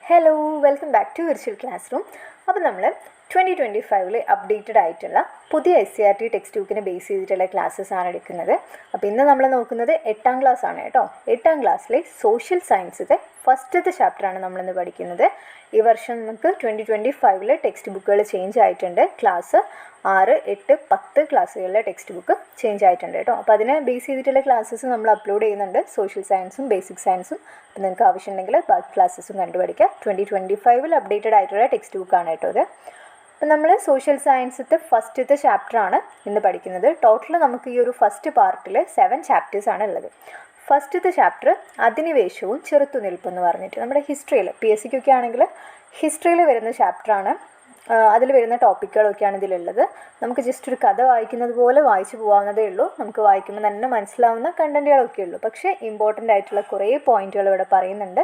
Hello, welcome back to virtual classroom. അപ്പോൾ നമ്മൾ 2025 updated ആയിട്ടുള്ള പുതിയ SCERT ടെക്സ്റ്റ് ബുക്കിനെ ബേസ് ചെയ്തിട്ടുള്ള ക്ലാസ്സസ് ആണ് എടുക്കുന്നത്. അപ്പോൾ ഇന്ന് നമ്മൾ നോക്കുന്നത് 8ാം ക്ലാസ് ആണ് കേട്ടോ. 8ാം ക്ലാസ്സിലെ സോഷ്യൽ സയൻസിലെ ഫസ്റ്റത്തെ ചാപ്റ്ററാണ് നമ്മളിന്ന് പഠിക്കുന്നത്. ഈ വർഷം നമുക്ക് 2025 ടെക്സ്റ്റ് ബുക്കുകൾ ചേഞ്ച് ആയിട്ടുണ്ട്. ക്ലാസ് 6, 8, 10 ക്ലാസ്സുകളിലെ ടെക്സ്റ്റ് ബുക്ക് ചേഞ്ച് ആയിട്ടുണ്ട് കേട്ടോ. അപ്പോൾ അതിനെ ബേസ് ചെയ്തിട്ടുള്ള ക്ലാസ്സസ് നമ്മൾ അപ്ലോഡ് ചെയ്യുന്നുണ്ട്, സോഷ്യൽ സയൻസും ബേസിക് സയൻസും. അപ്പോൾ നിങ്ങൾക്ക് ആവശ്യമുണ്ടെങ്കിൽ ബാക്കി ക്ലാസ്സസും കണ്ടുപഠിക്കുക. 2025 അപ്ഡേറ്റഡ് ആയിട്ടുള്ള ടെക്സ്റ്റ് ബുക്കാണ് കേട്ടോ ഇത്. അപ്പോൾ നമ്മൾ സോഷ്യൽ സയൻസത്തെ ഫസ്റ്റത്തെ ചാപ്റ്ററാണ് ഇന്ന് പഠിക്കുന്നത്. ടോട്ടൽ നമുക്ക് ഈ ഒരു ഫസ്റ്റ് പാർട്ടിൽ 7 ചാപ്റ്റേഴ്സാണ് ഉള്ളത്. ഫസ്റ്റത്തെ ചാപ്റ്റർ അധിനിവേശവും ചെറുത്തുനിൽപ്പും എന്ന് പറഞ്ഞിട്ട് നമ്മുടെ ഹിസ്റ്ററിയിൽ PSCക്കൊക്കെ ആണെങ്കിൽ ഹിസ്റ്ററിയിൽ വരുന്ന ചാപ്റ്ററാണ്. അതിൽ വരുന്ന ടോപ്പിക്കുകളൊക്കെയാണ് ഇതിലുള്ളത്. നമുക്ക് ജസ്റ്റ് ഒരു കഥ വായിക്കുന്നത് പോലെ വായിച്ചു പോകാവുന്നതേ ഉള്ളൂ. നമുക്ക് വായിക്കുമ്പോൾ തന്നെ മനസ്സിലാവുന്ന കണ്ടൻറ്റുകളൊക്കെ ഉള്ളൂ. പക്ഷേ ഇമ്പോർട്ടൻ്റ് ആയിട്ടുള്ള കുറേ പോയിൻറ്റുകൾ ഇവിടെ പറയുന്നുണ്ട്.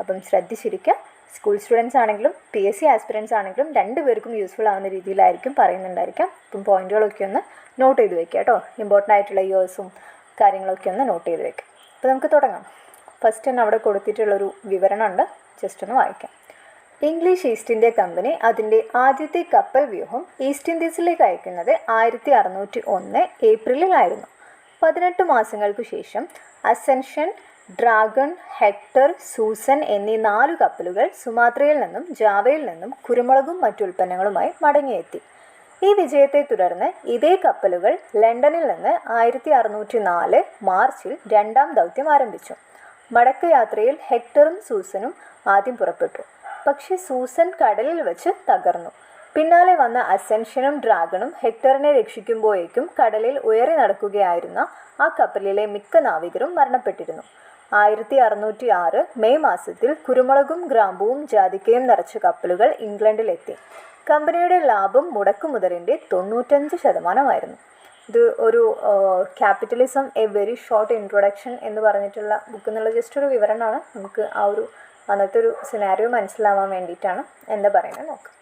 അപ്പം ശ്രദ്ധിച്ചിരിക്കുക. സ്കൂൾ സ്റ്റുഡൻസ് ആണെങ്കിലും PSC ആസ്പിറൻസ് ആണെങ്കിലും രണ്ടുപേർക്കും യൂസ്ഫുൾ ആവുന്ന രീതിയിലായിരിക്കും പറയുന്നുണ്ടായിരിക്കാം. അപ്പം പോയിൻറ്റുകളൊക്കെ ഒന്ന് നോട്ട് ചെയ്ത് വെക്കുക കേട്ടോ. ഇമ്പോർട്ടൻ്റ് ആയിട്ടുള്ള ഇയേഴ്സും കാര്യങ്ങളൊക്കെ ഒന്ന് നോട്ട് ചെയ്ത് വെക്കുക. അപ്പോൾ നമുക്ക് തുടങ്ങാം. ഫസ്റ്റ് തന്നെ അവിടെ കൊടുത്തിട്ടുള്ളൊരു വിവരണമുണ്ട്, ജസ്റ്റ് ഒന്ന് വായിക്കാം. ഇംഗ്ലീഷ് ഈസ്റ്റ് ഇന്ത്യ കമ്പനി അതിൻ്റെ ആദ്യത്തെ കപ്പൽ വ്യൂഹം ഈസ്റ്റ് ഇൻഡീസിലേക്ക് അയക്കുന്നത് 1601 ഏപ്രിലിലായിരുന്നു. 18 മാസങ്ങൾക്കു ശേഷം അസെൻഷൻ, ഡ്രാഗൺ, ഹെക്ടർ, സൂസൻ എന്നീ 4 കപ്പലുകൾ സുമാത്രയിൽ നിന്നും ജാവയിൽ നിന്നും കുരുമുളകും മറ്റുൽപ്പന്നങ്ങളുമായി മടങ്ങിയെത്തി. ഈ വിജയത്തെ തുടർന്ന് ഇതേ കപ്പലുകൾ ലണ്ടനിൽ നിന്ന് 1604 മാർച്ചിൽ 2ാം ദൗത്യം ആരംഭിച്ചു. മടക്ക യാത്രയിൽ ഹെക്ടറും സൂസനും ആദ്യം പുറപ്പെട്ടു. പക്ഷേ സൂസൻ കടലിൽ വെച്ച് തകർന്നു. പിന്നാലെ വന്ന അസെൻഷനും ഡ്രാഗണും ഹെക്ടറിനെ രക്ഷിക്കുമ്പോഴേക്കും കടലിൽ ഉയറി നടക്കുകയായിരുന്ന ആ കപ്പലിലെ മിക്ക നാവികരും മരണപ്പെട്ടിരുന്നു. 1606 മെയ് മാസത്തിൽ കുരുമുളകും ഗ്രാമ്പുവും ജാതിക്കയും നിറച്ച കപ്പലുകൾ ഇംഗ്ലണ്ടിലെത്തി. കമ്പനിയുടെ ലാഭം മുടക്കുമുതലിൻ്റെ 95%. ഇത് ഒരു capitalism A very short introduction എന്ന് പറഞ്ഞിട്ടുള്ള ബുക്കിൽ നിന്നുള്ള ജസ്റ്റ് ഒരു വിവരണമാണ്. നമുക്ക് ആ ഒരു അന്നത്തെ ഒരു സിനാരിയോ മനസ്സിലാവാൻ വേണ്ടിയിട്ടാണ് എന്താ പറയുന്നത് നോക്കാം.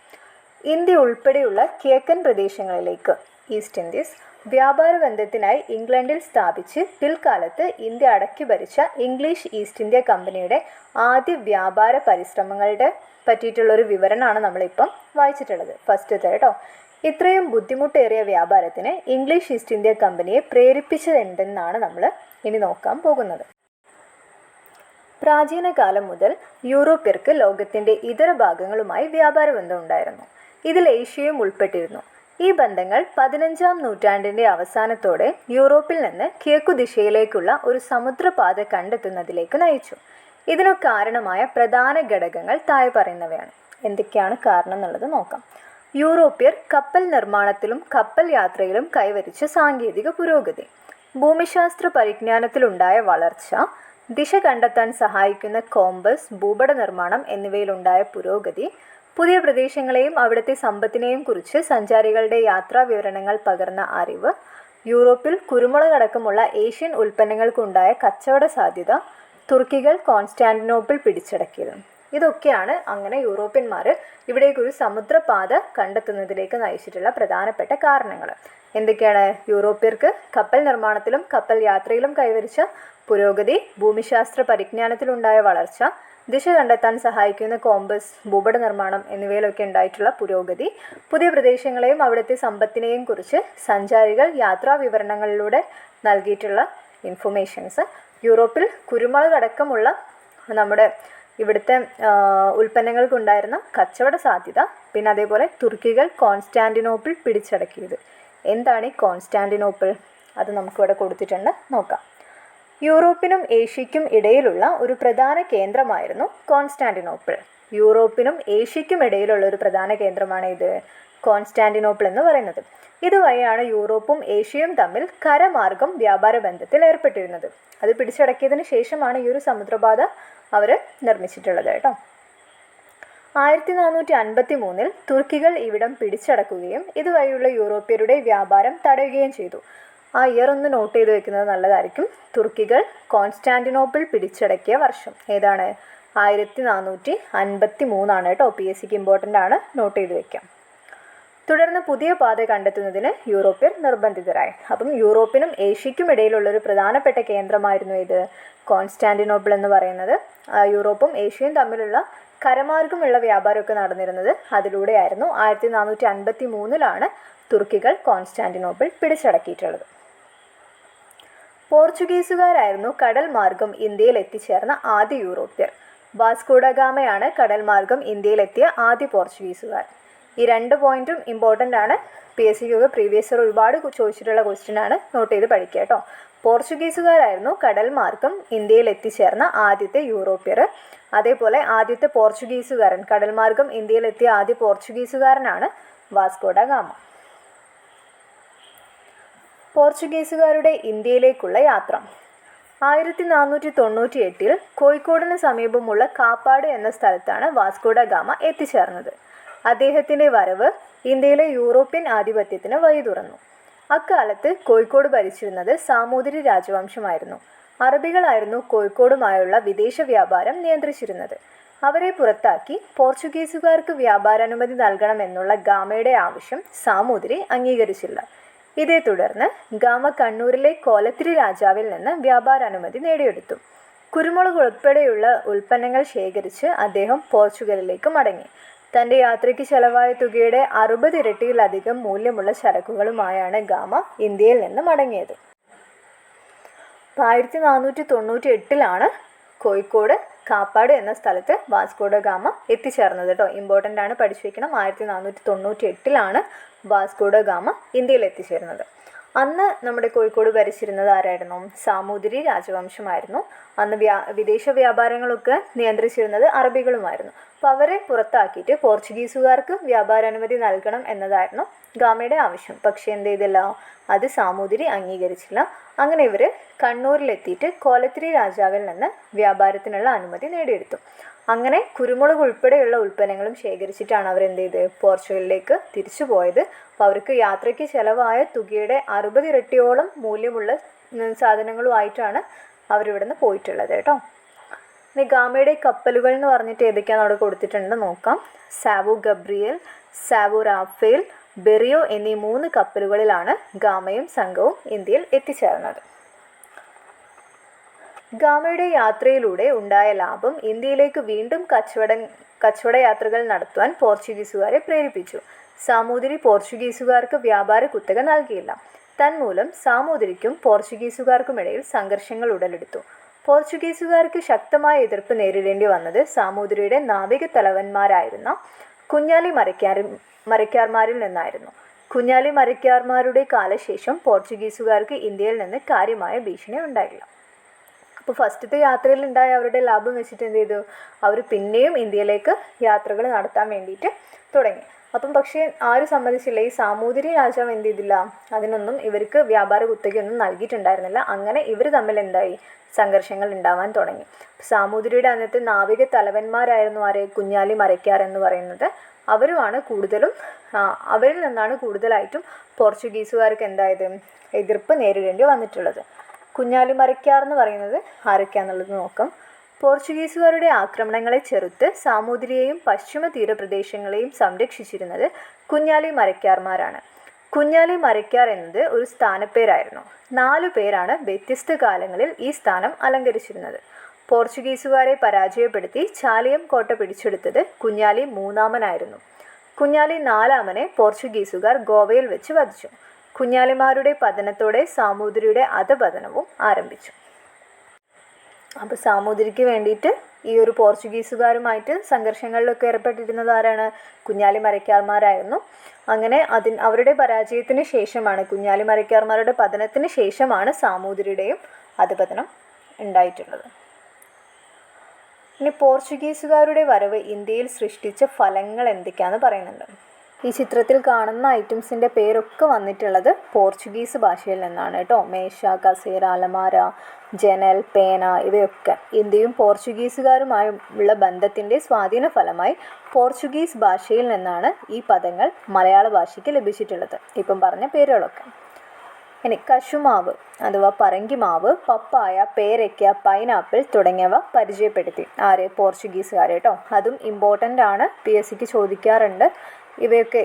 ഇന്ത്യ ഉൾപ്പെടെയുള്ള കിഴക്കൻ പ്രദേശങ്ങളിലേക്ക് ഈസ്റ്റ് ഇൻഡീസ് വ്യാപാര ബന്ധത്തിനായി ഇംഗ്ലണ്ടിൽ സ്ഥാപിച്ച് പിൽക്കാലത്ത് ഇന്ത്യ അടക്കി ഭരിച്ച ഇംഗ്ലീഷ് ഈസ്റ്റ് ഇന്ത്യ കമ്പനിയുടെ ആദ്യ വ്യാപാര പരിശ്രമങ്ങളുടെ പറ്റിയിട്ടുള്ളൊരു വിവരണമാണ് നമ്മളിപ്പം വായിച്ചിട്ടുള്ളത്. ഫസ്റ്റത്തെ കേട്ടോ. ഇത്രയും ബുദ്ധിമുട്ടേറിയ വ്യാപാരത്തിന് ഇംഗ്ലീഷ് ഈസ്റ്റ് ഇന്ത്യ കമ്പനിയെ പ്രേരിപ്പിച്ചത് എന്തെന്നാണ് നമ്മൾ ഇനി നോക്കാൻ പോകുന്നത്. പ്രാചീന കാലം മുതൽ യൂറോപ്യർക്ക് ലോകത്തിൻ്റെ ഇതര ഭാഗങ്ങളുമായി വ്യാപാര ബന്ധം ഉണ്ടായിരുന്നു. ഇതിൽ ഏഷ്യയും ഉൾപ്പെട്ടിരുന്നു. ഈ ബന്ധങ്ങൾ 15ാം നൂറ്റാണ്ടിൻ്റെ അവസാനത്തോടെ യൂറോപ്പിൽ നിന്ന് കിഴക്കു ദിശയിലേക്കുള്ള ഒരു സമുദ്രപാത കണ്ടെത്തുന്നതിലേക്ക് നയിച്ചു. ഇതിനു കാരണമായ പ്രധാന ഘടകങ്ങൾ താഴെ പറയുന്നവയാണ്. എന്തൊക്കെയാണ് കാരണം എന്നുള്ളത് നോക്കാം. യൂറോപ്യർ കപ്പൽ നിർമ്മാണത്തിലും കപ്പൽ യാത്രയിലും കൈവരിച്ച സാങ്കേതിക പുരോഗതി, ഭൂമിശാസ്ത്ര പരിജ്ഞാനത്തിലുണ്ടായ വളർച്ച, ദിശ കണ്ടെത്താൻ സഹായിക്കുന്ന കോമ്പസ്, ഭൂപട നിർമ്മാണം എന്നിവയിലുണ്ടായ പുരോഗതി, പുതിയ പ്രദേശങ്ങളെയും അവിടുത്തെ സമ്പത്തിനെയും കുറിച്ച് സഞ്ചാരികളുടെ യാത്രാ വിവരണങ്ങൾ പകർന്ന അറിവ്, യൂറോപ്പിൽ കുരുമുളകടക്കമുള്ള ഏഷ്യൻ ഉൽപ്പന്നങ്ങൾക്കുണ്ടായ കച്ചവട സാധ്യത, തുർക്കികൾ കോൺസ്റ്റാന്റിനോപ്പിൾ പിടിച്ചടക്കിയത്. ഇതൊക്കെയാണ് അങ്ങനെ യൂറോപ്യന്മാർ ഇവിടേക്കൊരു സമുദ്രപാത കണ്ടെത്തുന്നതിലേക്ക് നയിച്ചിട്ടുള്ള പ്രധാനപ്പെട്ട കാരണങ്ങൾ. എന്തൊക്കെയാണ്? യൂറോപ്യർക്ക് കപ്പൽ നിർമ്മാണത്തിലും കപ്പൽ യാത്രയിലും കൈവരിച്ച പുരോഗതി, ഭൂമിശാസ്ത്ര പരിജ്ഞാനത്തിലുണ്ടായ വളർച്ച, ദിശ കണ്ടെത്താൻ സഹായിക്കുന്ന കോമ്പസ്, ഭൂപട നിർമ്മാണം എന്നിവയിലൊക്കെ ഉണ്ടായിട്ടുള്ള പുരോഗതി, പുതിയ പ്രദേശങ്ങളെയും അവിടുത്തെ സമ്പത്തിനെയും കുറിച്ച് സഞ്ചാരികൾ യാത്രാ വിവരണങ്ങളിലൂടെ നൽകിയിട്ടുള്ള ഇൻഫർമേഷൻസ്, യൂറോപ്പിൽ കുരുമുളകടക്കമുള്ള നമ്മുടെ ഇവിടുത്തെ ഉൽപ്പന്നങ്ങൾക്കുണ്ടായിരുന്ന കച്ചവട സാധ്യത, പിന്നെ അതേപോലെ തുർക്കികൾ കോൺസ്റ്റാന്റിനോപ്പിൾ പിടിച്ചടക്കിയത്. എന്താണ് ഈ കോൺസ്റ്റാന്റിനോപ്പിൾ? അത് നമുക്കിവിടെ കൊടുത്തിട്ടുണ്ട്, നോക്കാം. യൂറോപ്പിനും ഏഷ്യയ്ക്കും ഇടയിലുള്ള ഒരു പ്രധാന കേന്ദ്രമായിരുന്നു കോൺസ്റ്റാന്റിനോപ്പിൾ. യൂറോപ്പിനും ഏഷ്യയ്ക്കും ഇടയിലുള്ള ഒരു പ്രധാന കേന്ദ്രമാണ് ഇത് കോൺസ്റ്റാന്റിനോപ്പിൾ എന്ന് പറയുന്നത്. ഇതുവഴിയാണ് യൂറോപ്പും ഏഷ്യയും തമ്മിൽ കരമാർഗം വ്യാപാര ബന്ധത്തിൽ ഏർപ്പെട്ടിരുന്നത്. അത് പിടിച്ചടക്കിയതിന് ശേഷമാണ് ഈ ഒരു സമുദ്രപാത അവർ നിർമ്മിച്ചിട്ടുള്ളത് കേട്ടോ. 1453 തുർക്കികൾ ഇവിടം പിടിച്ചടക്കുകയും ഇതുവഴിയുള്ള യൂറോപ്യരുടെ വ്യാപാരം തടയുകയും ചെയ്തു. ആ ഇയർ ഒന്ന് നോട്ട് ചെയ്ത് വെക്കുന്നത് നല്ലതായിരിക്കും. തുർക്കികൾ കോൺസ്റ്റാന്റിനോപ്പിൾ പിടിച്ചടക്കിയ വർഷം ഏതാണ്? 1453 കേട്ടോ. PSCക്ക് ഇമ്പോർട്ടൻ്റ് ആണ്, നോട്ട് ചെയ്ത് വെക്കാം. തുടർന്ന് പുതിയ പാത കണ്ടെത്തുന്നതിന് യൂറോപ്യർ നിർബന്ധിതരായി. അപ്പം യൂറോപ്പിനും ഏഷ്യയ്ക്കും ഇടയിലുള്ളൊരു പ്രധാനപ്പെട്ട കേന്ദ്രമായിരുന്നു ഇത് കോൺസ്റ്റാന്റിനോപ്പിൾ എന്ന് പറയുന്നത്. യൂറോപ്പും ഏഷ്യയും തമ്മിലുള്ള കരമാർഗമുള്ള വ്യാപാരമൊക്കെ നടന്നിരുന്നത് അതിലൂടെയായിരുന്നു. 1453 തുർക്കികൾ കോൺസ്റ്റാന്റിനോപ്പിൾ പിടിച്ചടക്കിയിട്ടുള്ളത്. പോർച്ചുഗീസുകാരായിരുന്നു കടൽ മാർഗം ഇന്ത്യയിൽ എത്തിച്ചേർന്ന ആദ്യ യൂറോപ്യർ. വാസ്കോഡ ഗാമയാണ് കടൽ മാർഗം ഇന്ത്യയിലെത്തിയ ആദ്യ പോർച്ചുഗീസുകാർ. ഈ 2 പോയിന്റും ഇമ്പോർട്ടൻ്റ് ആണ്. PSCക്കൊക്കെ പ്രീവിയസ് ഇയർ ഒരുപാട് ചോദിച്ചിട്ടുള്ള ക്വസ്റ്റ്യൻ ആണ്, നോട്ട് ചെയ്ത് പഠിക്കുക കേട്ടോ. പോർച്ചുഗീസുകാരായിരുന്നു കടൽ മാർഗം ഇന്ത്യയിൽ എത്തിച്ചേർന്ന ആദ്യത്തെ യൂറോപ്യർ. അതേപോലെ ആദ്യത്തെ പോർച്ചുഗീസുകാരൻ, കടൽ മാർഗം ഇന്ത്യയിലെത്തിയ ആദ്യ പോർച്ചുഗീസുകാരനാണ് വാസ്കോഡ ഗാമ. പോർച്ചുഗീസുകാരുടെ ഇന്ത്യയിലേക്കുള്ള യാത്ര. 1498 കോഴിക്കോടിന് സമീപമുള്ള കാപ്പാട് എന്ന സ്ഥലത്താണ് വാസ്കോഡ ഗാമ എത്തിച്ചേർന്നത്. അദ്ദേഹത്തിൻ്റെ വരവ് ഇന്ത്യയിലെ യൂറോപ്യൻ ആധിപത്യത്തിന് വഴി തുറന്നു. അക്കാലത്ത് കോഴിക്കോട് ഭരിച്ചിരുന്നത് സാമൂതിരി രാജവംശമായിരുന്നു. അറബികളായിരുന്നു കോഴിക്കോടുമായുള്ള വിദേശ വ്യാപാരം നിയന്ത്രിച്ചിരുന്നത്. അവരെ പുറത്താക്കി പോർച്ചുഗീസുകാർക്ക് വ്യാപാരാനുമതി നൽകണമെന്നുള്ള ഗാമയുടെ ആവശ്യം സാമൂതിരി അംഗീകരിച്ചില്ല. ഇതേ തുടർന്ന് ഗാമ കണ്ണൂരിലെ കോലത്തിരി രാജാവിൽ നിന്ന് വ്യാപാരാനുമതി നേടിയെടുത്തു. കുരുമുളക് ഉൾപ്പെടെയുള്ള ഉൽപ്പന്നങ്ങൾ ശേഖരിച്ച് അദ്ദേഹം പോർച്ചുഗലിലേക്ക് മടങ്ങി. തൻ്റെ യാത്രയ്ക്ക് ചെലവായ തുകയുടെ 60 ഇരട്ടിയിലധികം മൂല്യമുള്ള ചരക്കുകളുമായാണ് ഗാമ ഇന്ത്യയിൽ നിന്ന് മടങ്ങിയത്. 1498 കോഴിക്കോട് കാപ്പാട് എന്ന സ്ഥലത്ത് വാസ്കോഡ ഗാമ എത്തിച്ചേർന്നത് കേട്ടോ. ഇമ്പോർട്ടൻ്റ് ആണ്, പഠിച്ചു വയ്ക്കണം. 1498 വാസ്കോഡ ഗാമ ഇന്ത്യയിൽ എത്തിച്ചേർന്നത്. അന്ന് നമ്മുടെ കോഴിക്കോട് ഭരിച്ചിരുന്നത് ആരായിരുന്നു? സാമൂതിരി രാജവംശമായിരുന്നു. അന്ന് വിദേശ വ്യാപാരങ്ങളൊക്കെ നിയന്ത്രിച്ചിരുന്നത് അറബികളുമായിരുന്നു. അപ്പോൾ അവരെ പുറത്താക്കിയിട്ട് പോർച്ചുഗീസുകാർക്ക് വ്യാപാരാനുമതി നൽകണം എന്നതായിരുന്നു ഗാമയുടെ ആവശ്യം. പക്ഷേ എന്ത് ചെയ്തില്ല, അത് സാമൂതിരി അംഗീകരിച്ചില്ല. അങ്ങനെ ഇവർ കണ്ണൂരിലെത്തിയിട്ട് കോലത്തിരി രാജാവിൽ നിന്ന് വ്യാപാരത്തിനുള്ള അനുമതി നേടിയെടുത്തു. അങ്ങനെ കുരുമുളക് ഉൾപ്പെടെയുള്ള ഉൽപ്പന്നങ്ങളും ശേഖരിച്ചിട്ടാണ് അവർ എന്ത് ചെയ്ത് പോർച്ചുഗലിലേക്ക് തിരിച്ചു പോയത്. അപ്പോൾ അവർക്ക് യാത്രയ്ക്ക് ചിലവായ തുകയുടെ 60 ഇരട്ടിയോളം മൂല്യമുള്ള സാധനങ്ങളുമായിട്ടാണ് അവരിവിടുന്ന് പോയിട്ടുള്ളത് കേട്ടോ. ഇനി ഗാമയുടെ കപ്പലുകൾ എന്ന് പറഞ്ഞിട്ട് ഏതൊക്കെയാണ് അവിടെ കൊടുത്തിട്ടുണ്ട് നോക്കാം. Sao Gabriel, Sao Rafael, Berrio എന്നീ 3 കപ്പലുകളിലാണ് ഗാമയും സംഘവും ഇന്ത്യയിൽ എത്തിച്ചേർന്നത്. ഗാമയുടെ യാത്രയിലൂടെ ഉണ്ടായ ലാഭം ഇന്ത്യയിലേക്ക് വീണ്ടും കച്ചവട യാത്രകൾ നടത്തുവാൻ പോർച്ചുഗീസുകാരെ പ്രേരിപ്പിച്ചു. സാമൂതിരി പോർച്ചുഗീസുകാർക്ക് വ്യാപാര കുത്തക നൽകിയില്ല. തന്മൂലം സാമൂതിരിക്കും പോർച്ചുഗീസുകാർക്കുമിടയിൽ സംഘർഷങ്ങൾ ഉടലെടുത്തു. പോർച്ചുഗീസുകാർക്ക് ശക്തമായ എതിർപ്പ് നേരിടേണ്ടി വന്നത് സാമൂതിരിയുടെ നാവിക തലവന്മാരായിരുന്ന കുഞ്ഞാലി മരയ്ക്കാർമാരിൽ നിന്നായിരുന്നു. കുഞ്ഞാലി മരയ്ക്കാർമാരുടെ കാലശേഷം പോർച്ചുഗീസുകാർക്ക് ഇന്ത്യയിൽ നിന്ന് കാര്യമായ ഭീഷണി ഉണ്ടായില്ല. അപ്പോൾ ഫസ്റ്റത്തെ യാത്രയിൽ ഉണ്ടായ അവരുടെ ലാഭം വെച്ചിട്ട് എന്ത് ചെയ്തു, അവർ പിന്നെയും ഇന്ത്യയിലേക്ക് യാത്രകൾ നടത്താൻ വേണ്ടിയിട്ട് തുടങ്ങി. അപ്പം പക്ഷേ ആരും സമ്മതിച്ചില്ല. ഈ സാമൂതിരി രാജാവ് എന്ത് ചെയ്തില്ല, അതിനൊന്നും ഇവർക്ക് വ്യാപാര കുത്തകയൊന്നും നൽകിയിട്ടുണ്ടായിരുന്നില്ല. അങ്ങനെ ഇവർ തമ്മിൽ എന്തായി, സംഘർഷങ്ങൾ ഉണ്ടാവാൻ തുടങ്ങി. സാമൂതിരിയുടെ അന്നത്തെ നാവിക തലവന്മാരായിരുന്നു ആരെ, കുഞ്ഞാലി മരയ്ക്കാർ എന്ന് പറയുന്നത്. അവരുമാണ് കൂടുതലും, അവരിൽ നിന്നാണ് കൂടുതലായിട്ടും പോർച്ചുഗീസുകാർക്ക് എന്തായത്, എതിർപ്പ് നേരിടേണ്ടി വന്നിട്ടുള്ളത്. കുഞ്ഞാലി മരയ്ക്കാർ എന്ന് പറയുന്നത് ആരൊക്കെയാണെന്നുള്ളത് നോക്കാം. പോർച്ചുഗീസുകാരുടെ ആക്രമണങ്ങളെ ചെറുത്ത് സാമൂതിരിയെയും പശ്ചിമ തീരപ്രദേശങ്ങളെയും സംരക്ഷിച്ചിരുന്നത് കുഞ്ഞാലി മരയ്ക്കാർമാരാണ്. കുഞ്ഞാലി മരയ്ക്കാർ എന്നത് ഒരു സ്ഥാനപ്പേരായിരുന്നു. 4 പേരാണ് വ്യത്യസ്ത കാലങ്ങളിൽ ഈ സ്ഥാനം അലങ്കരിച്ചിരുന്നത്. പോർച്ചുഗീസുകാരെ പരാജയപ്പെടുത്തി ചാലിയം കോട്ട പിടിച്ചെടുത്തത് കുഞ്ഞാലി 3-മനായിരുന്നു. കുഞ്ഞാലി 4-മനെ പോർച്ചുഗീസുകാർ ഗോവയിൽ വെച്ച് വധിച്ചു. കുഞ്ഞാലിമാരുടെ പതനത്തോടെ സാമൂതിരിയുടെ അധപതനവും ആരംഭിച്ചു. അപ്പോൾ സാമൂതിരിക്ക് വേണ്ടിയിട്ട് ഈ ഒരു പോർച്ചുഗീസുകാരുമായിട്ട് സംഘർഷങ്ങളിലൊക്കെ ഏർപ്പെട്ടിരുന്നത് ആരാണ്? കുഞ്ഞാലി മരയ്ക്കാർമാരായിരുന്നു. അങ്ങനെ അവരുടെ പരാജയത്തിന് ശേഷമാണ്, കുഞ്ഞാലി മരയ്ക്കാർമാരുടെ പതനത്തിന് ശേഷമാണ് സാമൂതിരിയുടെയും അധപതനം ഉണ്ടായിട്ടുള്ളത്. ഇനി പോർച്ചുഗീസുകാരുടെ വരവ് ഇന്ത്യയിൽ സൃഷ്ടിച്ച ഫലങ്ങൾ എന്തൊക്കെയാണെന്ന് പറയുന്നുണ്ട്. ഈ ചിത്രത്തിൽ കാണുന്ന ഐറ്റംസിൻ്റെ പേരൊക്കെ വന്നിട്ടുള്ളത് പോർച്ചുഗീസ് ഭാഷയിൽ നിന്നാണ് കേട്ടോ. മേശ, കസേര, അലമാര, ജനൽ, പേന ഇവയൊക്കെ ഇന്ത്യയും പോർച്ചുഗീസുകാരുമായുള്ള ബന്ധത്തിൻ്റെ സ്വാധീന ഫലമായി പോർച്ചുഗീസ് ഭാഷയിൽ നിന്നാണ് ഈ പദങ്ങൾ മലയാള ഭാഷയ്ക്ക് ലഭിച്ചിട്ടുള്ളത്. ഇപ്പം പറഞ്ഞ പേരുകളൊക്കെ. ഇനി കശുമാവ് അഥവാ പറങ്കിമാവ്, പപ്പായ, പേരയ്ക്ക, പൈനാപ്പിൾ തുടങ്ങിയവ പരിചയപ്പെടുത്തി. ആര്? പോർച്ചുഗീസുകാർ കേട്ടോ. അതും ഇമ്പോർട്ടൻ്റ് ആണ്, PSCക്ക് ചോദിക്കാറുണ്ട്. ഇവയൊക്കെ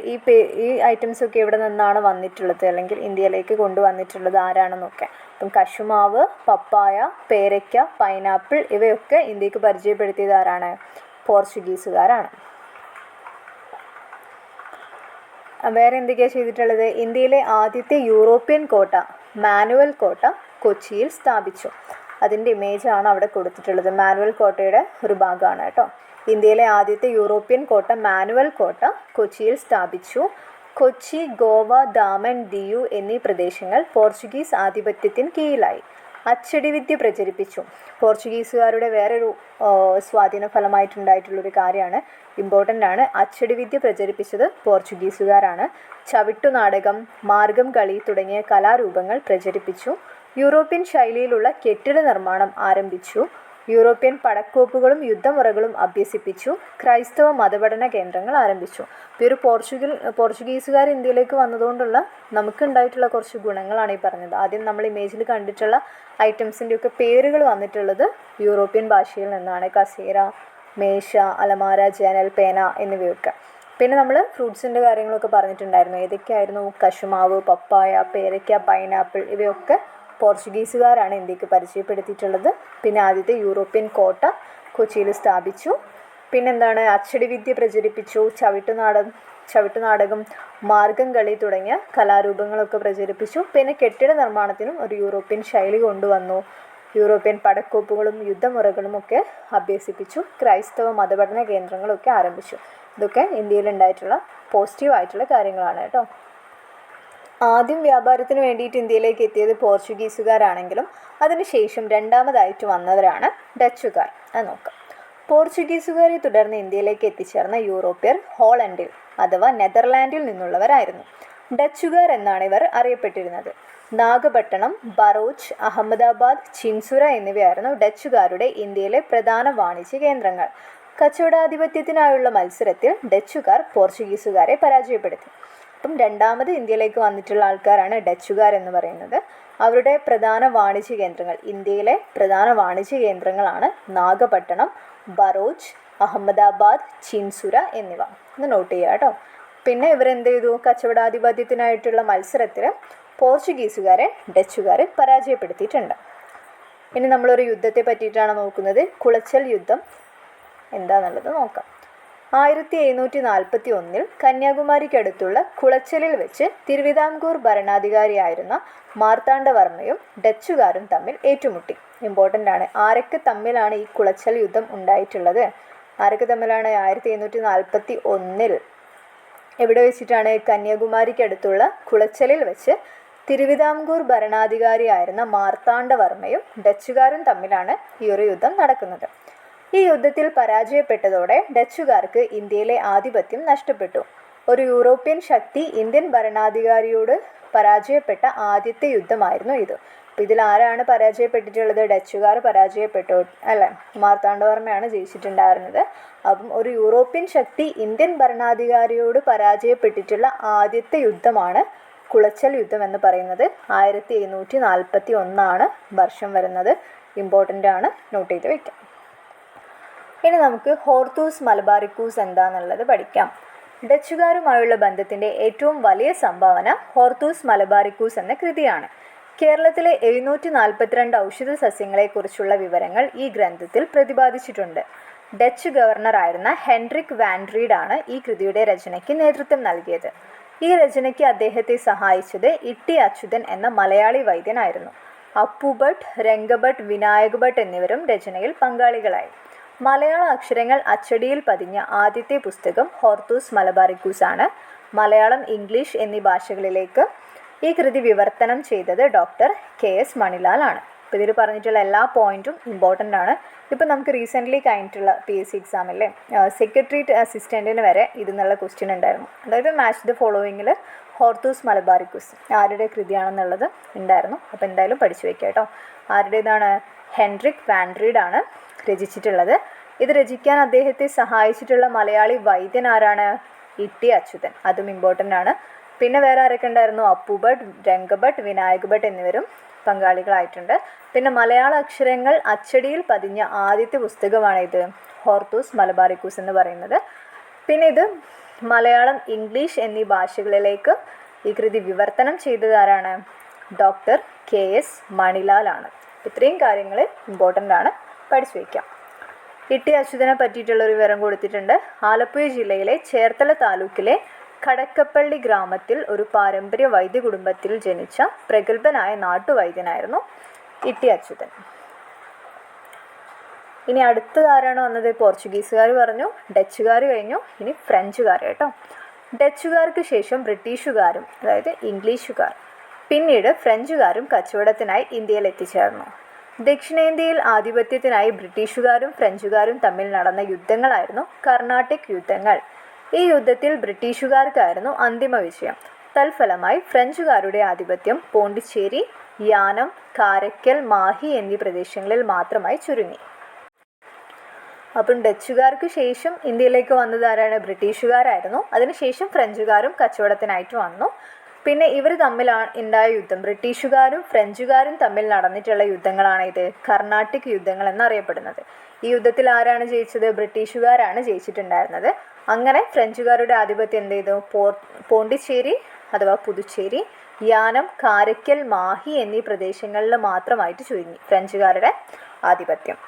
ഈ ഐറ്റംസൊക്കെ ഇവിടെ നിന്നാണ് വന്നിട്ടുള്ളത്, അല്ലെങ്കിൽ ഇന്ത്യയിലേക്ക് കൊണ്ടുവന്നിട്ടുള്ളത് ആരാണെന്നൊക്കെ. അപ്പം കശുമാവ്, പപ്പായ, പേരയ്ക്ക, പൈനാപ്പിൾ ഇവയൊക്കെ ഇന്ത്യക്ക് പരിചയപ്പെടുത്തിയത് ആരാണ്? പോർച്ചുഗീസുകാരാണ്. വേറെ എന്തൊക്കെയാണ് ചെയ്തിട്ടുള്ളത്? ഇന്ത്യയിലെ ആദ്യത്തെ യൂറോപ്യൻ കോട്ട, മാനുവൽ കോട്ട കൊച്ചിയിൽ സ്ഥാപിച്ചു. അതിൻ്റെ ഇമേജാണ് അവിടെ കൊടുത്തിട്ടുള്ളത്. മാനുവൽ കോട്ടയുടെ ഒരു ഭാഗമാണ് കേട്ടോ. ഇന്ത്യയിലെ ആദ്യത്തെ യൂറോപ്യൻ കോട്ട, മാനുവൽ കോട്ട കൊച്ചിയിൽ സ്ഥാപിച്ചു. കൊച്ചി, ഗോവ, ദാമൻ, ദിയു എന്നീ പ്രദേശങ്ങൾ പോർച്ചുഗീസ് ആധിപത്യത്തിന് കീഴിലായി. അച്ചടിവിദ്യ പ്രചരിപ്പിച്ചു. പോർച്ചുഗീസുകാരുടെ വേറൊരു സ്വാധീന ഫലമായിട്ടുണ്ടായിട്ടുള്ളൊരു കാര്യമാണ്, ഇമ്പോർട്ടൻ്റ് ആണ്. അച്ചടിവിദ്യ പ്രചരിപ്പിച്ചത് പോർച്ചുഗീസുകാരാണ്. ചവിട്ടുനാടകം, മാർഗം കളി തുടങ്ങിയ കലാരൂപങ്ങൾ പ്രചരിപ്പിച്ചു. യൂറോപ്യൻ ശൈലിയിലുള്ള കെട്ടിട നിർമ്മാണം ആരംഭിച്ചു. യൂറോപ്യൻ പടക്കോപ്പുകളും യുദ്ധമുറകളും അഭ്യസിപ്പിച്ചു. ക്രൈസ്തവ മതപഠന കേന്ദ്രങ്ങൾ ആരംഭിച്ചു. ഇപ്പോൾ ഒരു പോർച്ചുഗീസുകാർ ഇന്ത്യയിലേക്ക് വന്നതുകൊണ്ടുള്ള നമുക്കുണ്ടായിട്ടുള്ള കുറച്ച് ഗുണങ്ങളാണ് ഈ പറഞ്ഞത്. ആദ്യം നമ്മൾ ഇമേജിൽ കണ്ടിട്ടുള്ള ഐറ്റംസിൻ്റെയൊക്കെ പേരുകൾ വന്നിട്ടുള്ളത് യൂറോപ്യൻ ഭാഷയിൽ നിന്നാണ്. കസേര, മേശ, അലമാര, ജനൽ, പേന എന്നിവയൊക്കെ. പിന്നെ നമ്മൾ ഫ്രൂട്ട്സിൻ്റെ കാര്യങ്ങളൊക്കെ പറഞ്ഞിട്ടുണ്ടായിരുന്നു. ഏതൊക്കെയായിരുന്നു? കശുമാവ്, പപ്പായ, പേരയ്ക്ക, പൈനാപ്പിൾ ഇവയൊക്കെ പോർച്ചുഗീസുകാരാണ് ഇന്ത്യക്ക് പരിചയപ്പെടുത്തിയിട്ടുള്ളത്. പിന്നെ ആദ്യത്തെ യൂറോപ്യൻ കോട്ട കൊച്ചിയിൽ സ്ഥാപിച്ചു. പിന്നെന്താണ്? അച്ചടിവിദ്യ പ്രചരിപ്പിച്ചു. ചവിട്ടുനാടകം, മാർഗം കളി തുടങ്ങിയ കലാരൂപങ്ങളൊക്കെ പ്രചരിപ്പിച്ചു. പിന്നെ കെട്ടിട നിർമ്മാണത്തിനും ഒരു യൂറോപ്യൻ ശൈലി കൊണ്ടുവന്നു. യൂറോപ്യൻ പടക്കോപ്പുകളും യുദ്ധമുറകളും ഒക്കെ അഭ്യസിപ്പിച്ചു. ക്രൈസ്തവ മതപഠന കേന്ദ്രങ്ങളൊക്കെ ആരംഭിച്ചു. ഇതൊക്കെ ഇന്ത്യയിലുണ്ടായിട്ടുള്ള പോസിറ്റീവായിട്ടുള്ള കാര്യങ്ങളാണ് കേട്ടോ. ആദ്യം വ്യാപാരത്തിന് വേണ്ടിയിട്ട് ഇന്ത്യയിലേക്ക് എത്തിയത് പോർച്ചുഗീസുകാരാണെങ്കിലും അതിനുശേഷം രണ്ടാമതായിട്ട് വന്നവരാണ് ഡച്ചുകാർ. അത് നോക്കാം. പോർച്ചുഗീസുകാരെ തുടർന്ന് ഇന്ത്യയിലേക്ക് എത്തിച്ചേർന്ന യൂറോപ്യർ ഹോളണ്ടിൽ അഥവാ നെതർലാൻഡിൽ നിന്നുള്ളവരായിരുന്നു. ഡച്ചുകാർ എന്നാണ് ഇവർ അറിയപ്പെട്ടിരുന്നത്. നാഗപട്ടണം, ബറോച്ച്, അഹമ്മദാബാദ്, ചിൻസുര എന്നിവയായിരുന്നു ഡച്ചുകാരുടെ ഇന്ത്യയിലെ പ്രധാന വാണിജ്യ കേന്ദ്രങ്ങൾ. കച്ചവടാധിപത്യത്തിനായുള്ള മത്സരത്തിൽ ഡച്ചുകാർ പോർച്ചുഗീസുകാരെ പരാജയപ്പെടുത്തി. അപ്പം രണ്ടാമത് ഇന്ത്യയിലേക്ക് വന്നിട്ടുള്ള ആൾക്കാരാണ് ഡച്ചുകാർ എന്ന് പറയുന്നത്. അവരുടെ പ്രധാന വാണിജ്യ കേന്ദ്രങ്ങൾ, ഇന്ത്യയിലെ പ്രധാന വാണിജ്യ കേന്ദ്രങ്ങളാണ് നാഗപട്ടണം, ബറോച്ച്, അഹമ്മദാബാദ്, ചിൻസുര എന്നിവ. ഒന്ന് നോട്ട് ചെയ്യുക കേട്ടോ. പിന്നെ ഇവരെന്ത് ചെയ്തു? കച്ചവടാധിപത്യത്തിനായിട്ടുള്ള മത്സരത്തിൽ പോർച്ചുഗീസുകാരെ ഡച്ചുകാർ പരാജയപ്പെടുത്തിയിട്ടുണ്ട്. ഇനി നമ്മളൊരു യുദ്ധത്തെ പറ്റിയിട്ടാണ് നോക്കുന്നത്. കുളച്ചൽ യുദ്ധം എന്താണെന്നുള്ളത് നോക്കാം. 1741 കന്യാകുമാരിക്കടുത്തുള്ള കുളച്ചലിൽ വെച്ച് തിരുവിതാംകൂർ ഭരണാധികാരിയായിരുന്ന മാർത്താണ്ഡവർമ്മയും ഡച്ചുകാരും തമ്മിൽ ഏറ്റുമുട്ടി. ഇമ്പോർട്ടൻ്റ് ആണ്. ആരൊക്കെ തമ്മിലാണ് ഈ കുളച്ചൽ യുദ്ധം ഉണ്ടായിട്ടുള്ളത്? ആരൊക്കെ തമ്മിലാണ്? 1741 എവിടെ വെച്ചിട്ടാണ്? കന്യാകുമാരിക്കടുത്തുള്ള കുളച്ചലിൽ വെച്ച് തിരുവിതാംകൂർ ഭരണാധികാരിയായിരുന്ന മാർത്താണ്ഡവർമ്മയും ഡച്ചുകാരും തമ്മിലാണ് ഈ ഒരു യുദ്ധം നടക്കുന്നത്. ഈ യുദ്ധത്തിൽ പരാജയപ്പെട്ടതോടെ ഡച്ചുകാർക്ക് ഇന്ത്യയിലെ ആധിപത്യം നഷ്ടപ്പെട്ടു. ഒരു യൂറോപ്യൻ ശക്തി ഇന്ത്യൻ ഭരണാധികാരിയോട് പരാജയപ്പെട്ട ആദ്യത്തെ യുദ്ധമായിരുന്നു ഇത്. അപ്പോൾ ഇതിൽ ആരാണ് പരാജയപ്പെട്ടിട്ടുള്ളത്? ഡച്ചുകാർ പരാജയപ്പെട്ടു അല്ലേ? മാർത്താണ്ഡവർമ്മയാണ് ജയിച്ചിട്ടുണ്ടായിരുന്നത്. അപ്പം ഒരു യൂറോപ്യൻ ശക്തി ഇന്ത്യൻ ഭരണാധികാരിയോട് പരാജയപ്പെട്ടിട്ടുള്ള ആദ്യത്തെ യുദ്ധമാണ് കുളച്ചൽ യുദ്ധം എന്ന് പറയുന്നത്. 1741 വർഷം വരുന്നത്. ഇമ്പോർട്ടൻ്റ് ആണ്, നോട്ട് ചെയ്ത് വയ്ക്കാം. ഇനി നമുക്ക് ഹോർത്തൂസ് മലബാറിക്കൂസ് എന്താണെന്നുള്ളത് പഠിക്കാം. ഡച്ചുകാരുമായുള്ള ബന്ധത്തിൻ്റെ ഏറ്റവും വലിയ സംഭാവന ഹോർത്തൂസ് മലബാറിക്കൂസ് എന്ന കൃതിയാണ്. കേരളത്തിലെ 742 ഔഷധ സസ്യങ്ങളെക്കുറിച്ചുള്ള വിവരങ്ങൾ ഈ ഗ്രന്ഥത്തിൽ പ്രതിപാദിച്ചിട്ടുണ്ട്. ഡച്ച് ഗവർണറായിരുന്ന ഹെൻറിക് വാൻഡ്രീഡ് ആണ് ഈ കൃതിയുടെ രചനയ്ക്ക് നേതൃത്വം നൽകിയത്. ഈ രചനയ്ക്ക് അദ്ദേഹത്തെ സഹായിച്ചത് ഇട്ടി അച്യുതൻ എന്ന മലയാളി വൈദ്യനായിരുന്നു. അപ്പുഭട്ട്, രംഗഭട്ട്, വിനായക ഭട്ട് എന്നിവരും രചനയിൽ പങ്കാളികളായി. മലയാള അക്ഷരങ്ങൾ അച്ചടിയിൽ പതിഞ്ഞ ആദ്യത്തെ പുസ്തകം ഹോർത്തൂസ് മലബാറിക്കൂസ് ആണ്. മലയാളം, ഇംഗ്ലീഷ് എന്നീ ഭാഷകളിലേക്ക് ഈ കൃതി വിവർത്തനം ചെയ്തത് ഡോക്ടർ KS മണിലാൽ ആണ്. അപ്പോൾ ഇതിൽ പറഞ്ഞിട്ടുള്ള എല്ലാ പോയിൻറ്റും ഇമ്പോർട്ടൻ്റ് ആണ്. ഇപ്പോൾ നമുക്ക് റീസെൻ്റ്ലി കഴിഞ്ഞിട്ടുള്ള PSC എക്സാമിലെ സെക്രട്ടേറിയറ്റ് അസിസ്റ്റൻറ്റിന് വരെ ഇതിനുള്ള ക്വസ്റ്റ്യൻ ഉണ്ടായിരുന്നു. അതായത് മാച്ച് ദ ഫോളോയിങ്ങിൽ ഹോർത്തൂസ് മലബാറിക്കൂസ് ആരുടെ കൃതിയാണെന്നുള്ളത് ഉണ്ടായിരുന്നു. അപ്പോൾ എന്തായാലും പഠിച്ചു വയ്ക്കുക കേട്ടോ. ആരുടേതാണ്? ഹെൻറിക് വാൻഡ്രീഡ് ആണ് രചിച്ചിട്ടുള്ളത്. ഇത് രചിക്കാൻ അദ്ദേഹത്തെ സഹായിച്ചിട്ടുള്ള മലയാളി വൈദ്യൻ ആരാണ്? ഇട്ടി അച്യുതൻ. അതും ഇമ്പോർട്ടൻ്റ് ആണ്. പിന്നെ വേറെ ആരൊക്കെ ഉണ്ടായിരുന്നു? അപ്പുഭട്ട്, രംഗഭട്ട്, വിനായക് ഭട്ട് എന്നിവരും പങ്കാളികളായിട്ടുണ്ട്. പിന്നെ മലയാള അക്ഷരങ്ങൾ അച്ചടിയിൽ പതിഞ്ഞ ആദ്യത്തെ പുസ്തകമാണിത് ഹോർത്തൂസ് മലബാറിക്കൂസ് എന്ന് പറയുന്നത്. പിന്നെ ഇത് മലയാളം, ഇംഗ്ലീഷ് എന്നീ ഭാഷകളിലേക്ക് ഈ കൃതി വിവർത്തനം ചെയ്തത് ആരാണ്? Doctor KS മണിലാലാണ്. ഇത്രയും കാര്യങ്ങൾ ഇമ്പോർട്ടൻ്റ് ആണ്, പഠിച്ചു വയ്ക്കാം. ഇട്ടി അച്യുതനെ പറ്റിയിട്ടുള്ളൊരു വിവരം കൊടുത്തിട്ടുണ്ട്. ആലപ്പുഴ ജില്ലയിലെ ചേർത്തല താലൂക്കിലെ കടക്കപ്പള്ളി ഗ്രാമത്തിൽ ഒരു പാരമ്പര്യ വൈദ്യ കുടുംബത്തിൽ ജനിച്ച പ്രഗത്ഭനായ നാട്ടുവൈദ്യനായിരുന്നു ഇട്ടി അച്യുതൻ. ഇനി അടുത്തത് ആരാണ് വന്നത്? പോർച്ചുഗീസുകാർ പറഞ്ഞു, ഡച്ചുകാർ കഴിഞ്ഞു, ഇനി ഫ്രഞ്ചുകാർ കേട്ടോ. ഡച്ചുകാർക്ക് ശേഷം ബ്രിട്ടീഷുകാരും, അതായത് ഇംഗ്ലീഷുകാർ, പിന്നീട് ഫ്രഞ്ചുകാരും കച്ചവടത്തിനായി ഇന്ത്യയിൽ എത്തിച്ചേർന്നു. ദക്ഷിണേന്ത്യയിൽ ആധിപത്യത്തിനായി ബ്രിട്ടീഷുകാരും ഫ്രഞ്ചുകാരും തമ്മിൽ നടന്ന യുദ്ധങ്ങളായിരുന്നു കർണാട്ടിക് യുദ്ധങ്ങൾ. ഈ യുദ്ധത്തിൽ ബ്രിട്ടീഷുകാർക്കായിരുന്നു അന്തിമ വിജയം. തൽഫലമായി ഫ്രഞ്ചുകാരുടെ ആധിപത്യം പോണ്ടിച്ചേരി, യാനം, കാരക്കൽ, മാഹി എന്നീ പ്രദേശങ്ങളിൽ മാത്രമായി ചുരുങ്ങി. അപ്പം ഡച്ചുകാർക്ക് ശേഷം ഇന്ത്യയിലേക്ക് വന്നത് ആരാണ്? ബ്രിട്ടീഷുകാരായിരുന്നു. അതിനുശേഷം ഫ്രഞ്ചുകാരും കച്ചവടത്തിനായിട്ട് വന്നു. പിന്നെ ഇവർ തമ്മിലാണ് ഉണ്ടായ യുദ്ധം, ബ്രിട്ടീഷുകാരും ഫ്രഞ്ചുകാരും തമ്മിൽ നടന്നിട്ടുള്ള യുദ്ധങ്ങളാണ് ഇത് കർണാട്ടിക് യുദ്ധങ്ങൾ എന്നറിയപ്പെടുന്നത്. ഈ യുദ്ധത്തിൽ ആരാണ് ജയിച്ചത്? ബ്രിട്ടീഷുകാരാണ് ജയിച്ചിട്ടുണ്ടായിരുന്നത്. അങ്ങനെ ഫ്രഞ്ചുകാരുടെ ആധിപത്യം എന്ത് ചെയ്തു? പോണ്ടിച്ചേരി അഥവാ പുതുച്ചേരി, യാനം, കാരക്കൽ, മാഹി എന്നീ പ്രദേശങ്ങളിൽ മാത്രമായിട്ട് ചുരുങ്ങി ഫ്രഞ്ചുകാരുടെ ആധിപത്യം.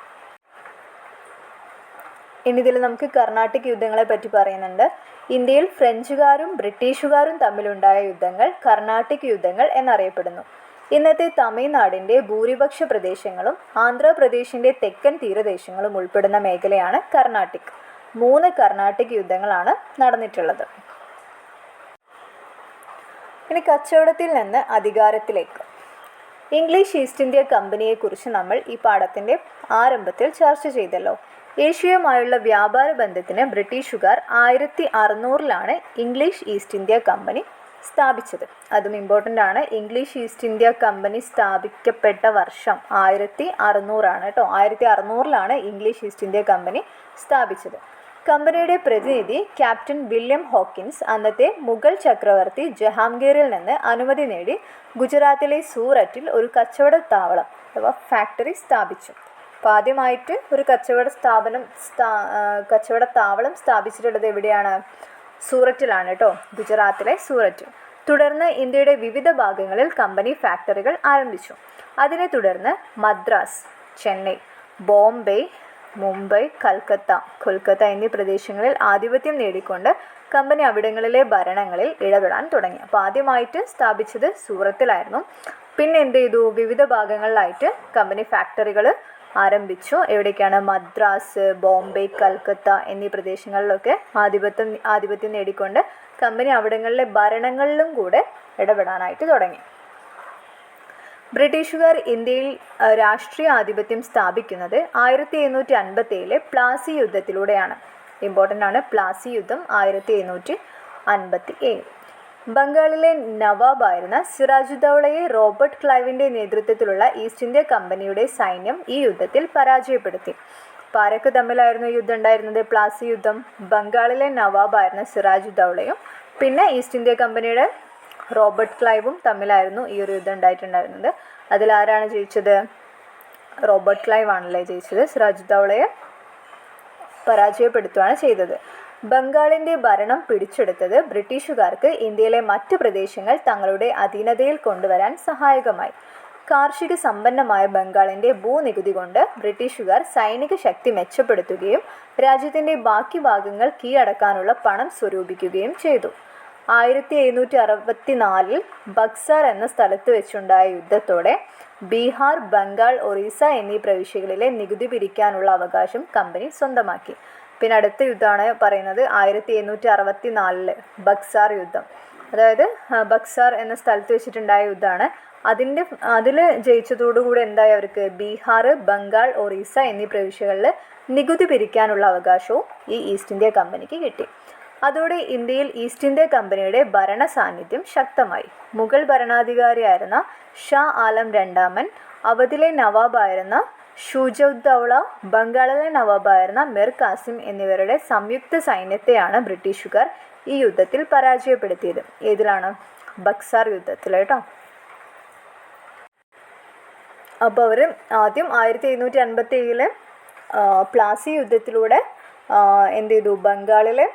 ഇനി ഇതിൽ നമുക്ക് കർണാട്ടിക് യുദ്ധങ്ങളെ പറ്റി പറയുന്നുണ്ട്. ഇന്ത്യയിൽ ഫ്രഞ്ചുകാരും ബ്രിട്ടീഷുകാരും തമ്മിലുണ്ടായ യുദ്ധങ്ങൾ കർണാട്ടിക് യുദ്ധങ്ങൾ എന്നറിയപ്പെടുന്നു. ഇന്നത്തെ തമിഴ്നാടിൻ്റെ ഭൂരിപക്ഷ പ്രദേശങ്ങളും ആന്ധ്രാപ്രദേശിൻ്റെ തെക്കൻ തീരദേശങ്ങളും ഉൾപ്പെടുന്ന മേഖലയാണ് കർണാട്ടിക്. 3 കർണാട്ടിക് യുദ്ധങ്ങളാണ് നടന്നിട്ടുള്ളത്. ഇനി കച്ചവടത്തിൽ നിന്ന് അധികാരത്തിലേക്ക്. ഇംഗ്ലീഷ് ഈസ്റ്റ് ഇന്ത്യ കമ്പനിയെക്കുറിച്ച് നമ്മൾ ഈ പാഠത്തിൻ്റെ ആരംഭത്തിൽ ചർച്ച ചെയ്തല്ലോ. ഏഷ്യയുമായുള്ള വ്യാപാര ബന്ധത്തിന് ബ്രിട്ടീഷുകാർ 1600 ഇംഗ്ലീഷ് ഈസ്റ്റ് ഇന്ത്യ കമ്പനി സ്ഥാപിച്ചത്. അതും ഇമ്പോർട്ടൻ്റ് ആണ്. ഇംഗ്ലീഷ് ഈസ്റ്റ് ഇന്ത്യ കമ്പനി സ്ഥാപിക്കപ്പെട്ട വർഷം 1600 കേട്ടോ. 1600 ഇംഗ്ലീഷ് ഈസ്റ്റ് ഇന്ത്യ കമ്പനി സ്ഥാപിച്ചത്. കമ്പനിയുടെ പ്രതിനിധി ക്യാപ്റ്റൻ വില്യം ഹോക്കിൻസ് അന്നത്തെ മുഗൾ ചക്രവർത്തി ജഹാംഗീറിൽ നിന്ന് അനുമതി നേടി ഗുജറാത്തിലെ സൂററ്റിൽ ഒരു കച്ചവട താവളം അഥവാ ഫാക്ടറി സ്ഥാപിച്ചു. അപ്പോൾ ആദ്യമായിട്ട് ഒരു കച്ചവട താവളം സ്ഥാപിച്ചിട്ടുള്ളത് എവിടെയാണ്? സൂററ്റിലാണ് കേട്ടോ, ഗുജറാത്തിലെ സൂററ്റ്. തുടർന്ന് ഇന്ത്യയുടെ വിവിധ ഭാഗങ്ങളിൽ കമ്പനി ഫാക്ടറികൾ ആരംഭിച്ചു. അതിനെ തുടർന്ന് മദ്രാസ്, ചെന്നൈ, ബോംബെ, മുംബൈ, കൊൽക്കത്ത എന്നീ പ്രദേശങ്ങളിൽ ആധിപത്യം നേടിക്കൊണ്ട് കമ്പനി അവിടങ്ങളിലെ ഭരണങ്ങളിൽ ഇടപെടാൻ തുടങ്ങി. അപ്പോൾ ആദ്യമായിട്ട് സ്ഥാപിച്ചത് സൂറത്തിലായിരുന്നു. പിന്നെ എന്ത് ചെയ്തു? വിവിധ ഭാഗങ്ങളിലായിട്ട് കമ്പനി ഫാക്ടറികൾ ആരംഭിച്ചു. എവിടേക്കാണ്? മദ്രാസ്, ബോംബെ, കൽക്കത്ത എന്നീ പ്രദേശങ്ങളിലൊക്കെ ആധിപത്യം നേടിക്കൊണ്ട് കമ്പനി അവിടങ്ങളിലെ ഭരണങ്ങളിലും കൂടെ ഇടപെടാനായിട്ട് തുടങ്ങി. ബ്രിട്ടീഷുകാർ ഇന്ത്യയിൽ രാഷ്ട്രീയ ആധിപത്യം സ്ഥാപിക്കുന്നത് 1757 പ്ലാസി യുദ്ധത്തിലൂടെയാണ്. ഇമ്പോർട്ടൻ്റ് ആണ്, പ്ലാസി യുദ്ധം 1757. ബംഗാളിലെ നവാബായിരുന്ന സിറാജുദ്ദൗളയെ റോബർട്ട് ക്ലൈവിൻ്റെ നേതൃത്വത്തിലുള്ള ഈസ്റ്റ് ഇന്ത്യ കമ്പനിയുടെ സൈന്യം ഈ യുദ്ധത്തിൽ പരാജയപ്പെടുത്തി. അപ്പോൾ ആരൊക്കെ തമ്മിലായിരുന്നു യുദ്ധം ഉണ്ടായിരുന്നത്? പ്ലാസി യുദ്ധം. ബംഗാളിലെ നവാബായിരുന്ന സിറാജുദ്ദൗളയും പിന്നെ ഈസ്റ്റ് ഇന്ത്യ കമ്പനിയുടെ റോബർട്ട് ക്ലൈവും തമ്മിലായിരുന്നു ഈ ഒരു യുദ്ധം ഉണ്ടായിട്ടുണ്ടായിരുന്നത്. അതിലാരാണ് ജയിച്ചത്? റോബർട്ട് ക്ലൈവ് ആണല്ലേ ജയിച്ചത്. സിറാജുദ്ദൗളയെ പരാജയപ്പെടുത്തുകയാണ് ചെയ്തത്. ബംഗാളിൻ്റെ ഭരണം പിടിച്ചെടുത്തത് ബ്രിട്ടീഷുകാർക്ക് ഇന്ത്യയിലെ മറ്റ് പ്രദേശങ്ങൾ തങ്ങളുടെ അധീനതയിൽ കൊണ്ടുവരാൻ സഹായകമായി. കാർഷിക സമ്പന്നമായ ബംഗാളിൻ്റെ ഭൂനികുതി കൊണ്ട് ബ്രിട്ടീഷുകാർ സൈനിക ശക്തി മെച്ചപ്പെടുത്തുകയും രാജ്യത്തിൻ്റെ ബാക്കി ഭാഗങ്ങൾ കീഴടക്കാനുള്ള പണം സ്വരൂപിക്കുകയും ചെയ്തു. 1764 ബക്സാർ എന്ന സ്ഥലത്ത് വെച്ചുണ്ടായ യുദ്ധത്തോടെ ബീഹാർ, ബംഗാൾ, ഒറീസ എന്നീ പ്രവിശ്യകളിലെ നികുതി പിരിക്കാനുള്ള അവകാശം കമ്പനി സ്വന്തമാക്കി. പിന്നെ അടുത്ത യുദ്ധമാണ് പറയുന്നത് 1764 ബക്സാർ യുദ്ധം. അതായത് ബക്സാർ എന്ന സ്ഥലത്ത് വെച്ചിട്ടുണ്ടായ യുദ്ധമാണ്. അതിൽ ജയിച്ചതോടുകൂടി എന്തായി? അവർക്ക് ബീഹാർ, ബംഗാൾ, ഒറീസ എന്നീ പ്രവിശ്യകളിൽ നികുതി പിരിക്കാനുള്ള അവകാശവും ഈ ഈസ്റ്റ് ഇന്ത്യ കമ്പനിക്ക് കിട്ടി. അതോടെ ഇന്ത്യയിൽ ഈസ്റ്റ് ഇന്ത്യ കമ്പനിയുടെ ഭരണ സാന്നിധ്യം ശക്തമായി. മുഗൾ ഭരണാധികാരിയായിരുന്ന ഷാ ആലം രണ്ടാമൻ, അവധിലെ നവാബായിരുന്ന ഷുജൗദ്ദൗള, ബംഗാളിലെ നവാബായിരുന്ന മിർ കാസിം എന്നിവരുടെ സംയുക്ത സൈന്യത്തെയാണ് ബ്രിട്ടീഷുകാർ ഈ യുദ്ധത്തിൽ പരാജയപ്പെടുത്തിയത്. ഏതിലാണ്? ബക്സാർ യുദ്ധത്തിൽ കേട്ടോ. അപ്പോൾ അവർ ആദ്യം 1757 പ്ലാസി യുദ്ധത്തിലൂടെ എന്ത് ചെയ്തു? ബംഗാളിലെ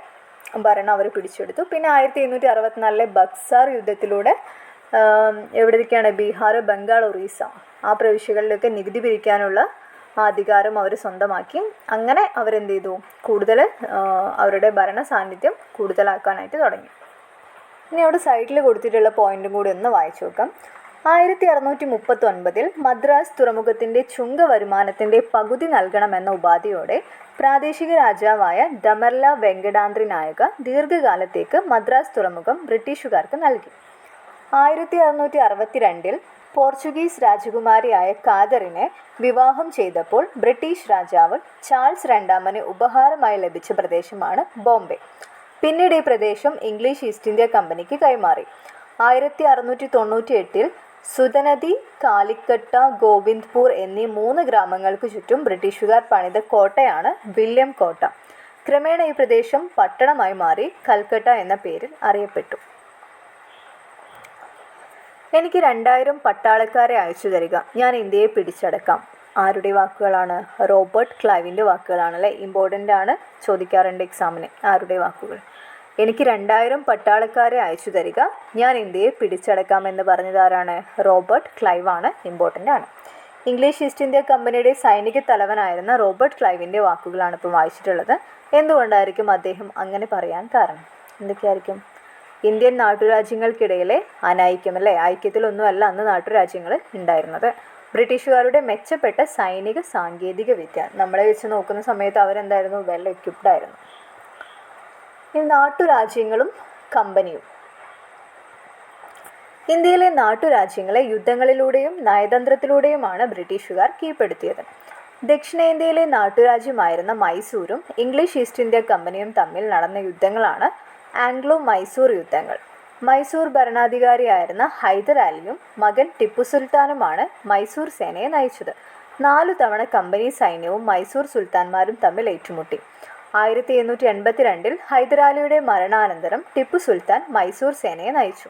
ഭരണം അവർ പിടിച്ചെടുത്തു. പിന്നെ 1764 ബക്സാർ യുദ്ധത്തിലൂടെ എവിടേക്കാണ്? ബീഹാർ, ബംഗാൾ, ഒറീസ ആ പ്രവിശ്യകളിലൊക്കെ നികുതി പിരിക്കാനുള്ള അധികാരം അവർ സ്വന്തമാക്കി. അങ്ങനെ അവരെന്ത് ചെയ്തു? കൂടുതൽ അവരുടെ ഭരണ സാന്നിധ്യം കൂടുതലാക്കാനായിട്ട് തുടങ്ങി. ഇനി അവിടെ സൈഡിൽ കൊടുത്തിട്ടുള്ള പോയിന്റും കൂടി ഒന്ന് വായിച്ചു നോക്കാം. 1639 മദ്രാസ് തുറമുഖത്തിൻ്റെ ചുങ്ക വരുമാനത്തിൻ്റെ പകുതി നൽകണമെന്ന ഉപാധിയോടെ പ്രാദേശിക രാജാവായ ദമർല വെങ്കടാദ്രി നായക ദീർഘകാലത്തേക്ക് മദ്രാസ് തുറമുഖം ബ്രിട്ടീഷുകാർക്ക് നൽകി. 1662 പോർച്ചുഗീസ് രാജകുമാരിയായ കാതറിനെ വിവാഹം ചെയ്തപ്പോൾ ബ്രിട്ടീഷ് രാജാവ് ചാൾസ് രണ്ടാമന് ഉപഹാരമായി ലഭിച്ച പ്രദേശമാണ് ബോംബെ. പിന്നീട് ഈ പ്രദേശം ഇംഗ്ലീഷ് ഈസ്റ്റ് ഇന്ത്യ കമ്പനിക്ക് കൈമാറി. 1698 സുതനദി, കാലിക്കട്ട, ഗോവിന്ദ്പൂർ എന്നീ 3 ഗ്രാമങ്ങൾക്ക് ചുറ്റും ബ്രിട്ടീഷുകാർ പണിത കോട്ടയാണ് വില്യം കോട്ട. ക്രമേണ ഈ പ്രദേശം പട്ടണമായി മാറി കൽക്കട്ട എന്ന പേരിൽ അറിയപ്പെട്ടു. എനിക്ക് 2000 പട്ടാളക്കാരെ അയച്ചു തരിക, ഞാൻ ഇന്ത്യയെ പിടിച്ചടക്കാം. ആരുടെ വാക്കുകളാണ്? റോബർട്ട് ക്ലൈവിൻ്റെ വാക്കുകളാണല്ലേ. ഇമ്പോർട്ടൻ്റ് ആണ്, ചോദിക്കാറുണ്ട് എക്സാമിന്. ആരുടെ വാക്കുകൾ? എനിക്ക് 2000 പട്ടാളക്കാരെ അയച്ചു തരിക, ഞാൻ ഇന്ത്യയെ പിടിച്ചടക്കാമെന്ന് പറഞ്ഞത് ആരാണ്? റോബർട്ട് ക്ലൈവ് ആണ്. ഇമ്പോർട്ടൻ്റ് ആണ്. ഇംഗ്ലീഷ് ഈസ്റ്റ് ഇന്ത്യ കമ്പനിയുടെ സൈനിക തലവനായിരുന്ന റോബർട്ട് ക്ലൈവിൻ്റെ വാക്കുകളാണ് ഇപ്പോൾ വായിച്ചിട്ടുള്ളത്. എന്തുകൊണ്ടായിരിക്കും അദ്ദേഹം അങ്ങനെ പറയാൻ കാരണം? എന്തൊക്കെയായിരിക്കും? ഇന്ത്യൻ നാട്ടുരാജ്യങ്ങൾക്കിടയിലെ അനൈക്യം അല്ലേ, ഐക്യത്തിലൊന്നുമല്ല അന്ന് നാട്ടുരാജ്യങ്ങൾ ഉണ്ടായിരുന്നത്. ബ്രിട്ടീഷുകാരുടെ മെച്ചപ്പെട്ട സൈനിക സാങ്കേതിക വിദ്യ നമ്മളെ വെച്ച് നോക്കുന്ന സമയത്ത് അവരെന്തായിരുന്നു? വെൽ എക്യുപ്ഡ് ആയിരുന്നു. ഈ നാട്ടുരാജ്യങ്ങളും കമ്പനിയും. ഇന്ത്യയിലെ നാട്ടുരാജ്യങ്ങളെ യുദ്ധങ്ങളിലൂടെയും നയതന്ത്രത്തിലൂടെയുമാണ് ബ്രിട്ടീഷുകാർ കീഴ്പ്പെടുത്തിയത്. ദക്ഷിണേന്ത്യയിലെ നാട്ടുരാജ്യമായിരുന്ന മൈസൂരും ഇംഗ്ലീഷ് ഈസ്റ്റ് ഇന്ത്യ കമ്പനിയും തമ്മിൽ നടന്ന യുദ്ധങ്ങളാണ് ആംഗ്ലോ മൈസൂർ യുദ്ധങ്ങൾ. മൈസൂർ ഭരണാധികാരിയായിരുന്ന ഹൈദരാലിയും മകൻ ടിപ്പു സുൽത്താനുമാണ് മൈസൂർ സേനയെ നയിച്ചത്. 4 തവണ കമ്പനി സൈന്യവും മൈസൂർ സുൽത്താൻമാരും തമ്മിൽ ഏറ്റുമുട്ടി. 1782 ഹൈദരാലിയുടെ മരണാനന്തരം ടിപ്പു സുൽത്താൻ മൈസൂർ സേനയെ നയിച്ചു.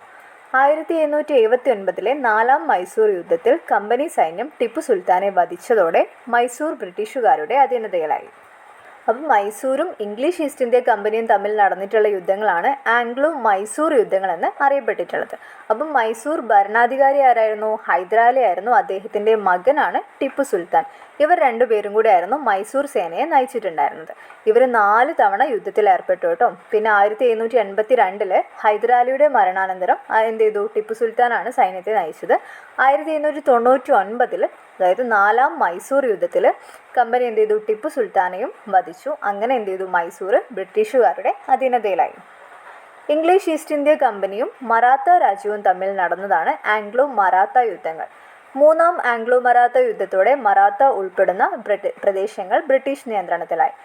1779 4ാം മൈസൂർ യുദ്ധത്തിൽ കമ്പനി സൈന്യം ടിപ്പു സുൽത്താനെ വധിച്ചതോടെ മൈസൂർ ബ്രിട്ടീഷുകാരുടെ അധീനതയിലായി. അപ്പം മൈസൂരും ഇംഗ്ലീഷ് ഈസ്റ്റ് ഇന്ത്യ കമ്പനിയും തമ്മിൽ നടന്നിട്ടുള്ള യുദ്ധങ്ങളാണ് ആംഗ്ലോ മൈസൂർ യുദ്ധങ്ങളെന്ന് അറിയപ്പെട്ടിട്ടുള്ളത്. അപ്പം മൈസൂർ ഭരണാധികാരി ആരായിരുന്നു? ഹൈദരാലി ആയിരുന്നു. അദ്ദേഹത്തിൻ്റെ മകനാണ് ടിപ്പു സുൽത്താൻ. ഇവർ രണ്ടുപേരും കൂടി ആയിരുന്നു മൈസൂർ സേനയെ നയിച്ചിട്ടുണ്ടായിരുന്നത്. ഇവർ 4 തവണ യുദ്ധത്തിൽ ഏർപ്പെട്ടു കേട്ടോ. പിന്നെ 1782 ഹൈദരാലിയുടെ മരണാനന്തരം എന്ത് ചെയ്തു? ടിപ്പു സുൽത്താനാണ് സൈന്യത്തെ നയിച്ചത്. 1799 അതായത് 4ാം മൈസൂർ യുദ്ധത്തിൽ കമ്പനി എന്ത് ചെയ്തു? ടിപ്പു സുൽത്താനെയും വധിച്ചു. അങ്ങനെ എന്ത് ചെയ്തു? മൈസൂർ ബ്രിട്ടീഷുകാരുടെ അധീനതയിലായി. ഇംഗ്ലീഷ് ഈസ്റ്റ് ഇന്ത്യ കമ്പനിയും മറാത്ത രാജ്യവും തമ്മിൽ നടന്നതാണ് ആംഗ്ലോ മറാത്ത യുദ്ധങ്ങൾ. 3ാം ആംഗ്ലോ മറാത്ത യുദ്ധത്തോടെ മറാത്ത ഉൾപ്പെടുന്ന പ്രദേശങ്ങൾ ബ്രിട്ടീഷ് നിയന്ത്രണത്തിലായി.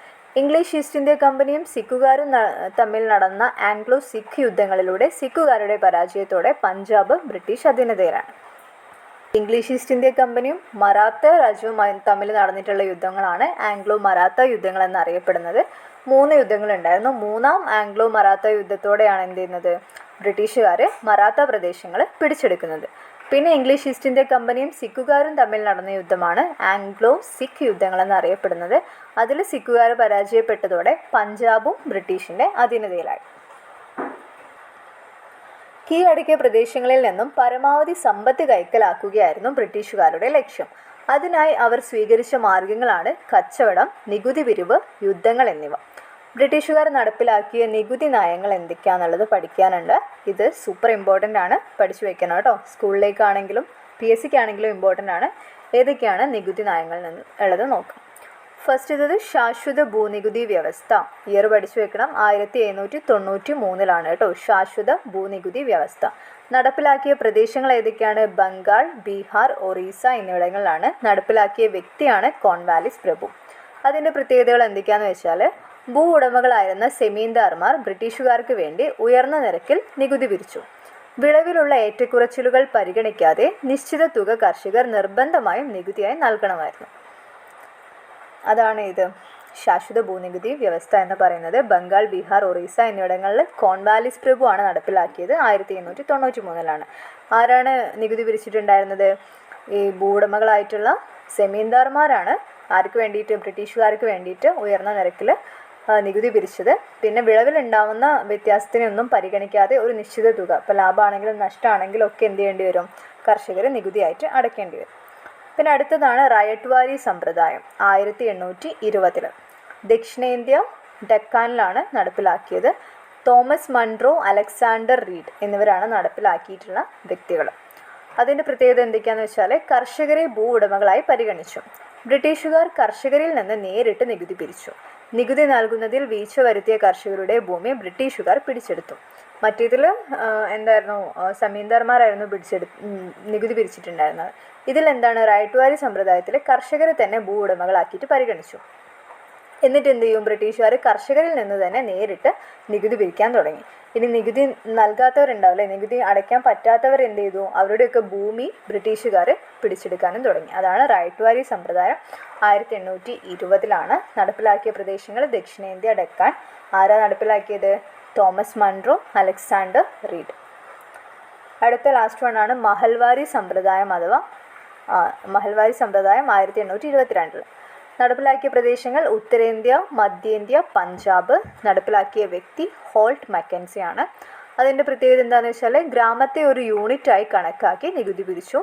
ഇംഗ്ലീഷ് ഈസ്റ്റ് ഇന്ത്യ കമ്പനിയും സിഖുകാരും തമ്മിൽ നടന്ന ആംഗ്ലോ സിഖ് യുദ്ധങ്ങളിലൂടെ സിഖുകാരുടെ പരാജയത്തോടെ പഞ്ചാബ് ബ്രിട്ടീഷ് അധീനതയിലാണ്. ഇംഗ്ലീഷ് ഈസ്റ്റ് ഇന്ത്യ കമ്പനിയും മറാത്ത രാജ്യവും തമ്മിൽ നടന്നിട്ടുള്ള യുദ്ധങ്ങളാണ് ആംഗ്ലോ മറാത്ത യുദ്ധങ്ങൾ എന്നറിയപ്പെടുന്നത്. 3 യുദ്ധങ്ങളുണ്ടായിരുന്നു. 3ാം ആംഗ്ലോ മറാത്ത യുദ്ധത്തോടെയാണ് എന്ത് ചെയ്യുന്നത്? ബ്രിട്ടീഷുകാർ മറാത്ത പ്രദേശങ്ങൾ പിടിച്ചെടുക്കുന്നത്. പിന്നെ ഇംഗ്ലീഷ് ഈസ്റ്റ് ഇന്ത്യ കമ്പനിയും സിഖുകാരും തമ്മിൽ നടന്ന യുദ്ധമാണ് ആംഗ്ലോ സിഖ് യുദ്ധങ്ങൾ എന്നറിയപ്പെടുന്നത്. അതിൽ സിഖുകാർ പരാജയപ്പെട്ടതോടെ പഞ്ചാബും ബ്രിട്ടീഷിൻ്റെ അധീനതയിലായി. കീഴടക്കിയ പ്രദേശങ്ങളിൽ നിന്നും പരമാവധി സമ്പത്ത് കൈക്കലാക്കുകയായിരുന്നു ബ്രിട്ടീഷുകാരുടെ ലക്ഷ്യം. അതിനായി അവർ സ്വീകരിച്ച മാർഗങ്ങളാണ് കച്ചവടം, നികുതി പിരിവ്, യുദ്ധങ്ങൾ എന്നിവ. ബ്രിട്ടീഷുകാർ നടപ്പിലാക്കിയ നികുതി നയങ്ങൾ എന്തൊക്കെയാണെന്നുള്ളത് പഠിക്കാനുണ്ട്. ഇത് സൂപ്പർ ഇമ്പോർട്ടൻ്റ് ആണ്, പഠിച്ചു വെക്കണം കേട്ടോ. സ്കൂളിലേക്കാണെങ്കിലും PSCക്കാണെങ്കിലും ഇമ്പോർട്ടൻ്റ് ആണ്. ഏതൊക്കെയാണ് നികുതി നയങ്ങൾ ഉള്ളത് നോക്കാം. ഫസ്റ്റ് ഇതത് ശാശ്വത ഭൂനികുതി വ്യവസ്ഥ. ഇയർ പഠിച്ചു വെക്കണം. 1793 കേട്ടോ ശാശ്വത ഭൂനികുതി വ്യവസ്ഥ. നടപ്പിലാക്കിയ പ്രദേശങ്ങൾ ഏതൊക്കെയാണ്? ബംഗാൾ, ബീഹാർ, ഒറീസ എന്നിവിടങ്ങളിലാണ്. നടപ്പിലാക്കിയ വ്യക്തിയാണ് കോൺവാലിസ് പ്രഭു. അതിൻ്റെ പ്രത്യേകതകൾ എന്തൊക്കെയാണെന്ന് വെച്ചാൽ, ഭൂ ഉടമകളായിരുന്ന സെമീന്ദാർമാർ ബ്രിട്ടീഷുകാർക്ക് വേണ്ടി ഉയർന്ന നിരക്കിൽ നികുതി പിരിച്ചു. വിളവിലുള്ള ഏറ്റക്കുറച്ചിലുകൾ പരിഗണിക്കാതെ നിശ്ചിത തുക കർഷകർ നിർബന്ധമായും നികുതിയായി നൽകണമായിരുന്നു. അതാണ് ഇത് ശാശ്വത ഭൂനികുതി വ്യവസ്ഥ എന്ന് പറയുന്നത്. ബംഗാൾ, ബീഹാർ, ഒറീസ എന്നിവിടങ്ങളിൽ കോൺവാലിസ് പ്രഭുവാണ് നടപ്പിലാക്കിയത്. 1893 ആരാണ് നികുതി പിരിച്ചിട്ടുണ്ടായിരുന്നത്? ഈ ഭൂവുടമകളായിട്ടുള്ള സെമീന്ദാർമാരാണ് ആർക്ക് വേണ്ടിയിട്ട്? ബ്രിട്ടീഷുകാർക്ക് വേണ്ടിയിട്ട് ഉയർന്ന നിരക്കിൽ നികുതി പിരിച്ചത്. പിന്നെ വിളവിലുണ്ടാവുന്ന വ്യത്യാസത്തിനൊന്നും പരിഗണിക്കാതെ ഒരു നിശ്ചിത തുക, ഇപ്പോൾ ലാഭമാണെങ്കിലും നഷ്ടമാണെങ്കിലും ഒക്കെ എന്ത് ചെയ്യേണ്ടി വരും? കർഷകർ നികുതിയായിട്ട് അടയ്ക്കേണ്ടി വരും. പിന്നെ അടുത്തതാണ് റയട്ട്വാരി സമ്പ്രദായം. 1820 ദക്ഷിണേന്ത്യ ഡെക്കാനിലാണ് നടപ്പിലാക്കിയത്. തോമസ് മൺട്രോ, അലക്സാണ്ടർ റീഡ് എന്നിവരാണ് നടപ്പിലാക്കിയിട്ടുള്ള വ്യക്തികൾ. അതിൻ്റെ പ്രത്യേകത എന്തൊക്കെയാണെന്ന് വെച്ചാൽ കർഷകരെ ഭൂ ഉടമകളായി പരിഗണിച്ചു. ബ്രിട്ടീഷുകാർ കർഷകരിൽ നിന്ന് നേരിട്ട് നികുതി പിരിച്ചു. നികുതി നൽകുന്നതിൽ വീഴ്ച വരുത്തിയ കർഷകരുടെ ഭൂമി ബ്രിട്ടീഷുകാർ പിടിച്ചെടുത്തു. മറ്റേതിൽ എന്തായിരുന്നു? സമീന്ദാർമാരായിരുന്നു നികുതി പിരിച്ചിട്ടുണ്ടായിരുന്നത്. ഇതിലെന്താണ്? റയട്ട്വാരി സമ്പ്രദായത്തിൽ കർഷകരെ തന്നെ ഭൂ ഉടമകളാക്കിയിട്ട് പരിഗണിച്ചു. എന്നിട്ട് എന്ത് ചെയ്യും? ബ്രിട്ടീഷുകാർ കർഷകരിൽ നിന്ന് തന്നെ നേരിട്ട് നികുതി പിരിക്കാൻ തുടങ്ങി. ഇനി നികുതി നൽകാത്തവരുണ്ടാവില്ലേ, നികുതി അടയ്ക്കാൻ പറ്റാത്തവർ എന്ത് ചെയ്തു? അവരുടെയൊക്കെ ഭൂമി ബ്രിട്ടീഷുകാർ പിടിച്ചെടുക്കാനും തുടങ്ങി. അതാണ് റയട്ട്വാരി സമ്പ്രദായം. 1820 നടപ്പിലാക്കിയ പ്രദേശങ്ങൾ ദക്ഷിണേന്ത്യ, ഡെക്കാൻ. ആരാ നടപ്പിലാക്കിയത്? Thomas Munro, Alexander read. അടുത്ത ലാസ്റ്റ് വൺ ആണ് മഹൽവാരി സമ്പ്രദായം അഥവാ മഹൽവാരി സമ്പ്രദായം 1822 നടപ്പിലാക്കിയ പ്രദേശങ്ങൾ ഉത്തരേന്ത്യ, മധ്യേന്ത്യ, പഞ്ചാബ്. നടപ്പിലാക്കിയ വ്യക്തി ഹോൾട്ട് മക്കൻസി ആണ്. അതിൻ്റെ പ്രത്യേകത എന്താണെന്ന് വെച്ചാൽ ഗ്രാമത്തെ ഒരു യൂണിറ്റായി കണക്കാക്കി നികുതി പിരിച്ചു.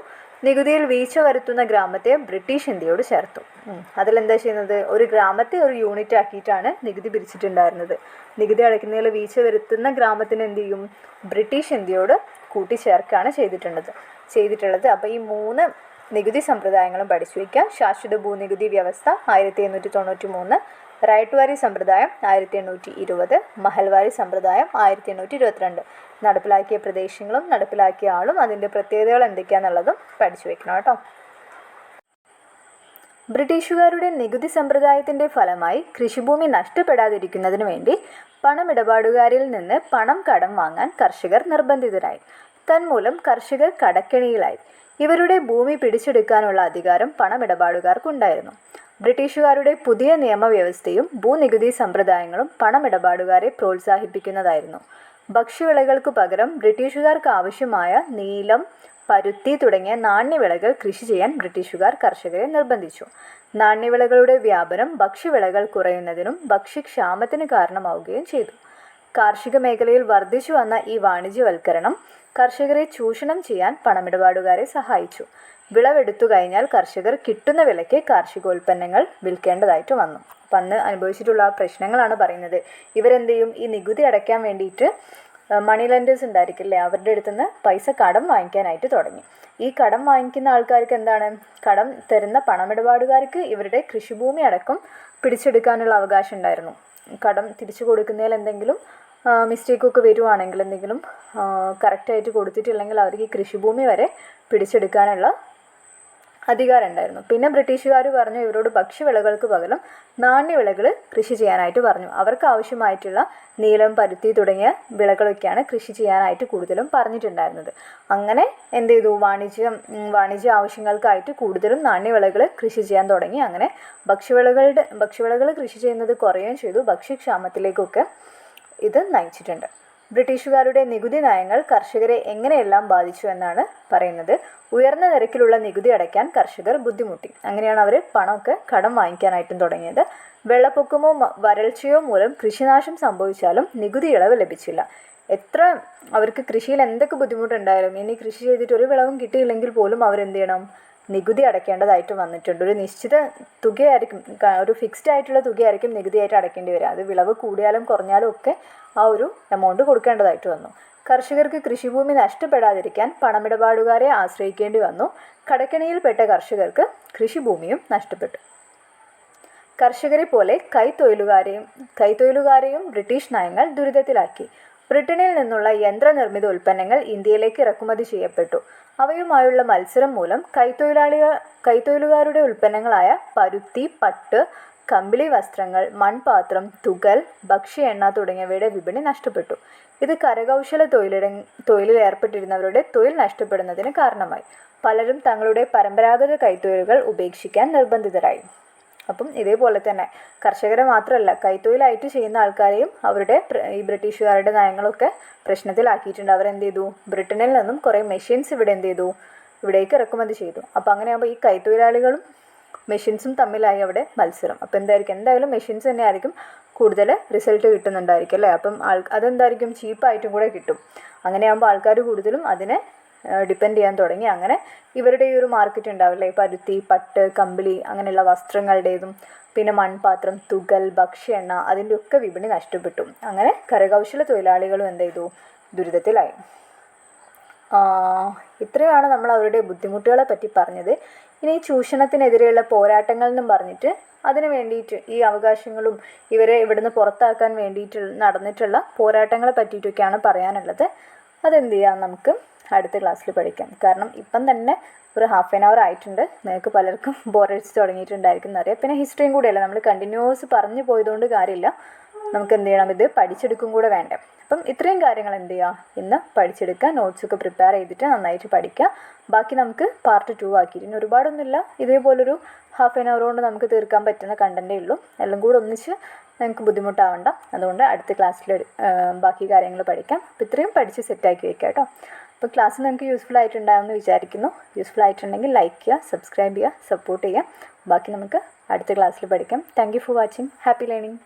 നികുതിയിൽ വീഴ്ച വരുത്തുന്ന ഗ്രാമത്തെ ബ്രിട്ടീഷ് ഇന്ത്യയോട് ചേർത്തു. അതിലെന്താ ചെയ്യുന്നത്? ഒരു ഗ്രാമത്തെ ഒരു യൂണിറ്റ് ആക്കിയിട്ടാണ് നികുതി പിരിച്ചിട്ടുണ്ടായിരുന്നത്. നികുതി അടയ്ക്കുന്നതിൽ വീഴ്ച വരുത്തുന്ന ഗ്രാമത്തിന് എന്ത് ചെയ്യും? ബ്രിട്ടീഷ് ഇന്ത്യയോട് കൂട്ടിച്ചേർക്കുകയാണ് ചെയ്തിട്ടുള്ളത്. അപ്പോൾ ഈ 3 നികുതി സമ്പ്രദായങ്ങളും പഠിച്ചു വയ്ക്കുക. ശാശ്വത ഭൂനികുതി വ്യവസ്ഥ 1893, റയട്ട്വാരി സമ്പ്രദായം 1820, മഹൽവാരി സമ്പ്രദായം 1822. നടപ്പിലാക്കിയ പ്രദേശങ്ങളും നടപ്പിലാക്കിയ ആളും അതിൻ്റെ പ്രത്യേകതകൾ എന്തൊക്കെയാണെന്നുള്ളതും പഠിച്ചു വയ്ക്കണം കേട്ടോ. ബ്രിട്ടീഷുകാരുടെ നികുതി സമ്പ്രദായത്തിൻ്റെ ഫലമായി കൃഷിഭൂമി നഷ്ടപ്പെടാതിരിക്കുന്നതിന് വേണ്ടി പണമിടപാടുകാരിൽ നിന്ന് പണം കടം വാങ്ങാൻ കർഷകർ നിർബന്ധിതരായി. തന്മൂലം കർഷകർ കടക്കെണിയിലായി. ഇവരുടെ ഭൂമി പിടിച്ചെടുക്കാനുള്ള അധികാരം പണമിടപാടുകാർക്കുണ്ടായിരുന്നു. ബ്രിട്ടീഷുകാരുടെ പുതിയ നിയമവ്യവസ്ഥയും ഭൂനികുതി സമ്പ്രദായങ്ങളും പണമിടപാടുകാരെ പ്രോത്സാഹിപ്പിക്കുന്നതായിരുന്നു. ഭക്ഷ്യവിളകൾക്ക് പകരം ബ്രിട്ടീഷുകാർക്ക് ആവശ്യമായ നീലം, പരുത്തി തുടങ്ങിയ നാണ്യവിളകൾ കൃഷി ചെയ്യാൻ ബ്രിട്ടീഷുകാർ കർഷകരെ നിർബന്ധിച്ചു. നാണ്യവിളകളുടെ വ്യാപനം ഭക്ഷ്യവിളകൾ കുറയുന്നതിനും ഭക്ഷ്യക്ഷാമത്തിന് കാരണമാവുകയും ചെയ്തു. കാർഷിക മേഖലയിൽ വർദ്ധിച്ചു വന്ന ഈ വാണിജ്യവൽക്കരണം കർഷകരെ ചൂഷണം ചെയ്യാൻ പണമിടപാടുകാരെ സഹായിച്ചു. വിളവെടുത്തു കഴിഞ്ഞാൽ കർഷകർ കിട്ടുന്ന വിലയ്ക്ക് കാർഷികോൽപ്പന്നങ്ങൾ വിൽക്കേണ്ടതായിട്ട് വന്നു. അപ്പം അന്ന് അനുഭവിച്ചിട്ടുള്ള ആ പ്രശ്നങ്ങളാണ് പറയുന്നത്. ഇവരെന്ത് ചെയ്യും? ഈ നികുതി അടയ്ക്കാൻ വേണ്ടിയിട്ട് മണി ലെൻഡേഴ്സ് ഉണ്ടായിരിക്കില്ലേ, അവരുടെ അടുത്തുനിന്ന് പൈസ കടം വാങ്ങിക്കാനായിട്ട് തുടങ്ങി. ഈ കടം വാങ്ങിക്കുന്ന ആൾക്കാർക്ക് എന്താണ്? കടം തരുന്ന പണമിടപാടുകാർക്ക് ഇവരുടെ കൃഷിഭൂമി അടക്കം പിടിച്ചെടുക്കാനുള്ള അവകാശം ഉണ്ടായിരുന്നു. കടം തിരിച്ചു കൊടുക്കുന്നതിൽ എന്തെങ്കിലും മിസ്റ്റേക്കൊക്കെ വരുവാണെങ്കിൽ, എന്തെങ്കിലും കറക്റ്റായിട്ട് കൊടുത്തിട്ടില്ലെങ്കിൽ അവർക്ക് ഈ കൃഷിഭൂമി വരെ പിടിച്ചെടുക്കാനുള്ള അധികാരം ഉണ്ടായിരുന്നു. പിന്നെ ബ്രിട്ടീഷുകാർ പറഞ്ഞു ഇവരോട് ഭക്ഷ്യവിളകൾക്ക് പകരം നാണ്യവിളകൾ കൃഷി ചെയ്യാനായിട്ട് പറഞ്ഞു. അവർക്ക് ആവശ്യമായിട്ടുള്ള നീലം, പരുത്തി തുടങ്ങിയ വിളകളൊക്കെയാണ് കൃഷി ചെയ്യാനായിട്ട് കൂടുതലും പറഞ്ഞിട്ടുണ്ടായിരുന്നത്. അങ്ങനെ എന്ത് ചെയ്തു? വാണിജ്യ ആവശ്യങ്ങൾക്കായിട്ട് കൂടുതലും നാണ്യവിളകൾ കൃഷി ചെയ്യാൻ തുടങ്ങി. അങ്ങനെ ഭക്ഷ്യവിളകൾ കൃഷി ചെയ്യുന്നത് കുറയുകയും ചെയ്തു. ഭക്ഷ്യക്ഷാമത്തിലേക്കൊക്കെ ഇത് നയിച്ചിട്ടുണ്ട്. ബ്രിട്ടീഷുകാരുടെ നികുതി നയങ്ങൾ കർഷകരെ എങ്ങനെയെല്ലാം ബാധിച്ചു എന്നാണ് പറയുന്നത്. ഉയർന്ന നിരക്കിലുള്ള നികുതി അടയ്ക്കാൻ കർഷകർ ബുദ്ധിമുട്ടി. അങ്ങനെയാണ് അവർ പണമൊക്കെ കടം വാങ്ങിക്കാനായിട്ടും തുടങ്ങിയത്. വെള്ളപ്പൊക്കമോ വരൾച്ചയോ മൂലം കൃഷിനാശം സംഭവിച്ചാലും നികുതി ഇളവ് ലഭിച്ചില്ല. എത്ര അവർക്ക് കൃഷിയിൽ എന്തൊക്കെ ബുദ്ധിമുട്ടുണ്ടായാലും, ഇനി കൃഷി ചെയ്തിട്ട് ഒരു വിളവും കിട്ടിയില്ലെങ്കിൽ പോലും അവരെന്ത് ചെയ്യണം? നികുതി അടയ്ക്കേണ്ടതായിട്ട് വന്നിട്ടുണ്ട്. ഒരു നിശ്ചിത തുകയായിരിക്കും, ഒരു ഫിക്സ്ഡ് ആയിട്ടുള്ള തുകയായിരിക്കും നികുതിയായിട്ട് അടയ്ക്കേണ്ടി വരിക. അത് വിളവ് കൂടിയാലും കുറഞ്ഞാലും ഒക്കെ ആ ഒരു എമൗണ്ട് കൊടുക്കേണ്ടതായിട്ട് വന്നു. കർഷകർക്ക് കൃഷിഭൂമി നഷ്ടപ്പെടാതിരിക്കാൻ പണമിടപാടുകാരെ ആശ്രയിക്കേണ്ടി വന്നു. കടക്കെണിയിൽപ്പെട്ട കർഷകർക്ക് കൃഷിഭൂമിയും നഷ്ടപ്പെട്ടു. കർഷകരെ പോലെ കൈത്തൊഴിലുകാരെയും ബ്രിട്ടീഷ് നയങ്ങൾ ദുരിതത്തിലാക്കി. ബ്രിട്ടനിൽ നിന്നുള്ള യന്ത്രനിർമ്മിത ഉൽപ്പന്നങ്ങൾ ഇന്ത്യയിലേക്ക് ഇറക്കുമതി ചെയ്യപ്പെട്ടു. അവയുമായുള്ള മത്സരം മൂലം കൈത്തൊഴിലുകാരുടെ ഉൽപ്പന്നങ്ങളായ പരുത്തി, പട്ട്, കമ്പിളി വസ്ത്രങ്ങൾ, മൺപാത്രം, തുകൽ, ഭക്ഷ്യ എണ്ണ തുടങ്ങിയവയുടെ വിപണി നഷ്ടപ്പെട്ടു. ഇത് കരകൗശല തൊഴിലിൽ ഏർപ്പെട്ടിരുന്നവരുടെ തൊഴിൽ നഷ്ടപ്പെടുന്നതിന് കാരണമായി. പലരും തങ്ങളുടെ പരമ്പരാഗത കൈത്തൊഴിലുകൾ ഉപേക്ഷിക്കാൻ നിർബന്ധിതരായി. അപ്പം ഇതേപോലെ തന്നെ കർഷകരെ മാത്രമല്ല കൈത്തൊഴിലായിട്ട് ചെയ്യുന്ന ആൾക്കാരെയും അവരുടെ ഈ ബ്രിട്ടീഷുകാരുടെ നയങ്ങളൊക്കെ പ്രശ്നത്തിലാക്കിയിട്ടുണ്ട്. അവരെന്ത് ചെയ്തു, ബ്രിട്ടനിൽ നിന്നും കുറേ മെഷീൻസ് ഇവിടെ എന്ത് ചെയ്തു, ഇവിടേക്ക് ഇറക്കുമതി ചെയ്തു. അപ്പോൾ അങ്ങനെയാകുമ്പോൾ ഈ കൈത്തൊഴിലാളികളും മെഷീൻസും തമ്മിലായി അവിടെ മത്സരം. അപ്പോൾ എന്തായാലും മെഷീൻസ് തന്നെ ആയിരിക്കും കൂടുതൽ റിസൾട്ട് കിട്ടുന്നുണ്ടായിരിക്കും അല്ലേ. അപ്പം അതെന്തായിരിക്കും, ചീപ്പായിട്ടും കൂടെ കിട്ടും. അങ്ങനെയാകുമ്പോൾ ആൾക്കാർ കൂടുതലും അതിനെ ഡിപ്പെൻഡ് ചെയ്യാൻ തുടങ്ങി. അങ്ങനെ ഇവരുടെ ഈ ഒരു മാർക്കറ്റ് ഉണ്ടാവില്ലേ, പരുത്തി, പട്ട്, കമ്പിളി അങ്ങനെയുള്ള വസ്ത്രങ്ങളുടേതും പിന്നെ മൺപാത്രം, തുകൽ, ഭക്ഷ്യ എണ്ണ അതിൻ്റെയൊക്കെ വിപണി നഷ്ടപ്പെട്ടു. അങ്ങനെ കരകൗശല തൊഴിലാളികളും എന്ത് ചെയ്തു, ദുരിതത്തിലായി. ഇത്രയാണ് നമ്മൾ അവരുടെ ബുദ്ധിമുട്ടുകളെ പറ്റി പറഞ്ഞത്. ഇനി ഈ ചൂഷണത്തിനെതിരെയുള്ള പോരാട്ടങ്ങൾ എന്നും പറഞ്ഞിട്ട് അതിന് വേണ്ടിയിട്ട് ഈ അവകാശങ്ങളും ഇവരെ ഇവിടുന്ന് പുറത്താക്കാൻ വേണ്ടിയിട്ട് നടന്നിട്ടുള്ള പോരാട്ടങ്ങളെ പറ്റിയിട്ടൊക്കെയാണ് പറയാനുള്ളത്. അതെന്ത് ചെയ്യാം, നമുക്ക് അടുത്ത ക്ലാസ്സിൽ പഠിക്കാം. കാരണം ഇപ്പം തന്നെ ഒരു ഹാഫ് ആൻ അവർ ആയിട്ടുണ്ട്. നിങ്ങൾക്ക് പലർക്കും ബോറടിച്ച് തുടങ്ങിയിട്ടുണ്ടായിരിക്കും എന്നറിയാം. പിന്നെ ഹിസ്റ്ററിയും കൂടെയല്ല, നമ്മൾ കണ്ടിന്യൂസ് പറഞ്ഞു പോയതുകൊണ്ട് കാര്യമില്ല. നമുക്ക് എന്ത് ചെയ്യണം, ഇത് പഠിച്ചെടുക്കും കൂടെ വേണ്ടേ. അപ്പം ഇത്രയും കാര്യങ്ങൾ എന്ത് ചെയ്യുക, ഇന്ന് പഠിച്ചെടുക്കുക. നോട്ട്സൊക്കെ പ്രിപ്പയർ ചെയ്തിട്ട് നന്നായിട്ട് പഠിക്കുക. ബാക്കി നമുക്ക് പാർട്ട് 2 ആക്കിയിട്ട്, ഇനി ഒരുപാടൊന്നുമില്ല, ഇതേപോലൊരു ഹാഫ് ആൻ അവർ കൊണ്ട് നമുക്ക് തീർക്കാൻ പറ്റുന്ന കണ്ടൻറ്റേ ഉള്ളൂ. എല്ലാം കൂടെ ഒന്നിച്ച് നിങ്ങൾക്ക് ബുദ്ധിമുട്ടാവണ്ട. അതുകൊണ്ട് അടുത്ത ക്ലാസ്സിൽ ബാക്കി കാര്യങ്ങൾ പഠിക്കാം. അപ്പോൾ ഇത്രയും പഠിച്ച് സെറ്റാക്കി വയ്ക്കാം കേട്ടോ. അപ്പോൾ ക്ലാസ് നിങ്ങൾക്ക് യൂസ്ഫുൾ ആയിട്ടുണ്ടാകുമെന്ന് വിചാരിക്കുന്നു. യൂസ്ഫുൾ ആയിട്ടുണ്ടെങ്കിൽ ലൈക്ക് ചെയ്യുക, സബ്സ്ക്രൈബ് ചെയ്യുക, സപ്പോർട്ട് ചെയ്യുക. ബാക്കി നമുക്ക് അടുത്ത ക്ലാസ്സിൽ പഠിക്കാം. Thank you for watching. Happy learning.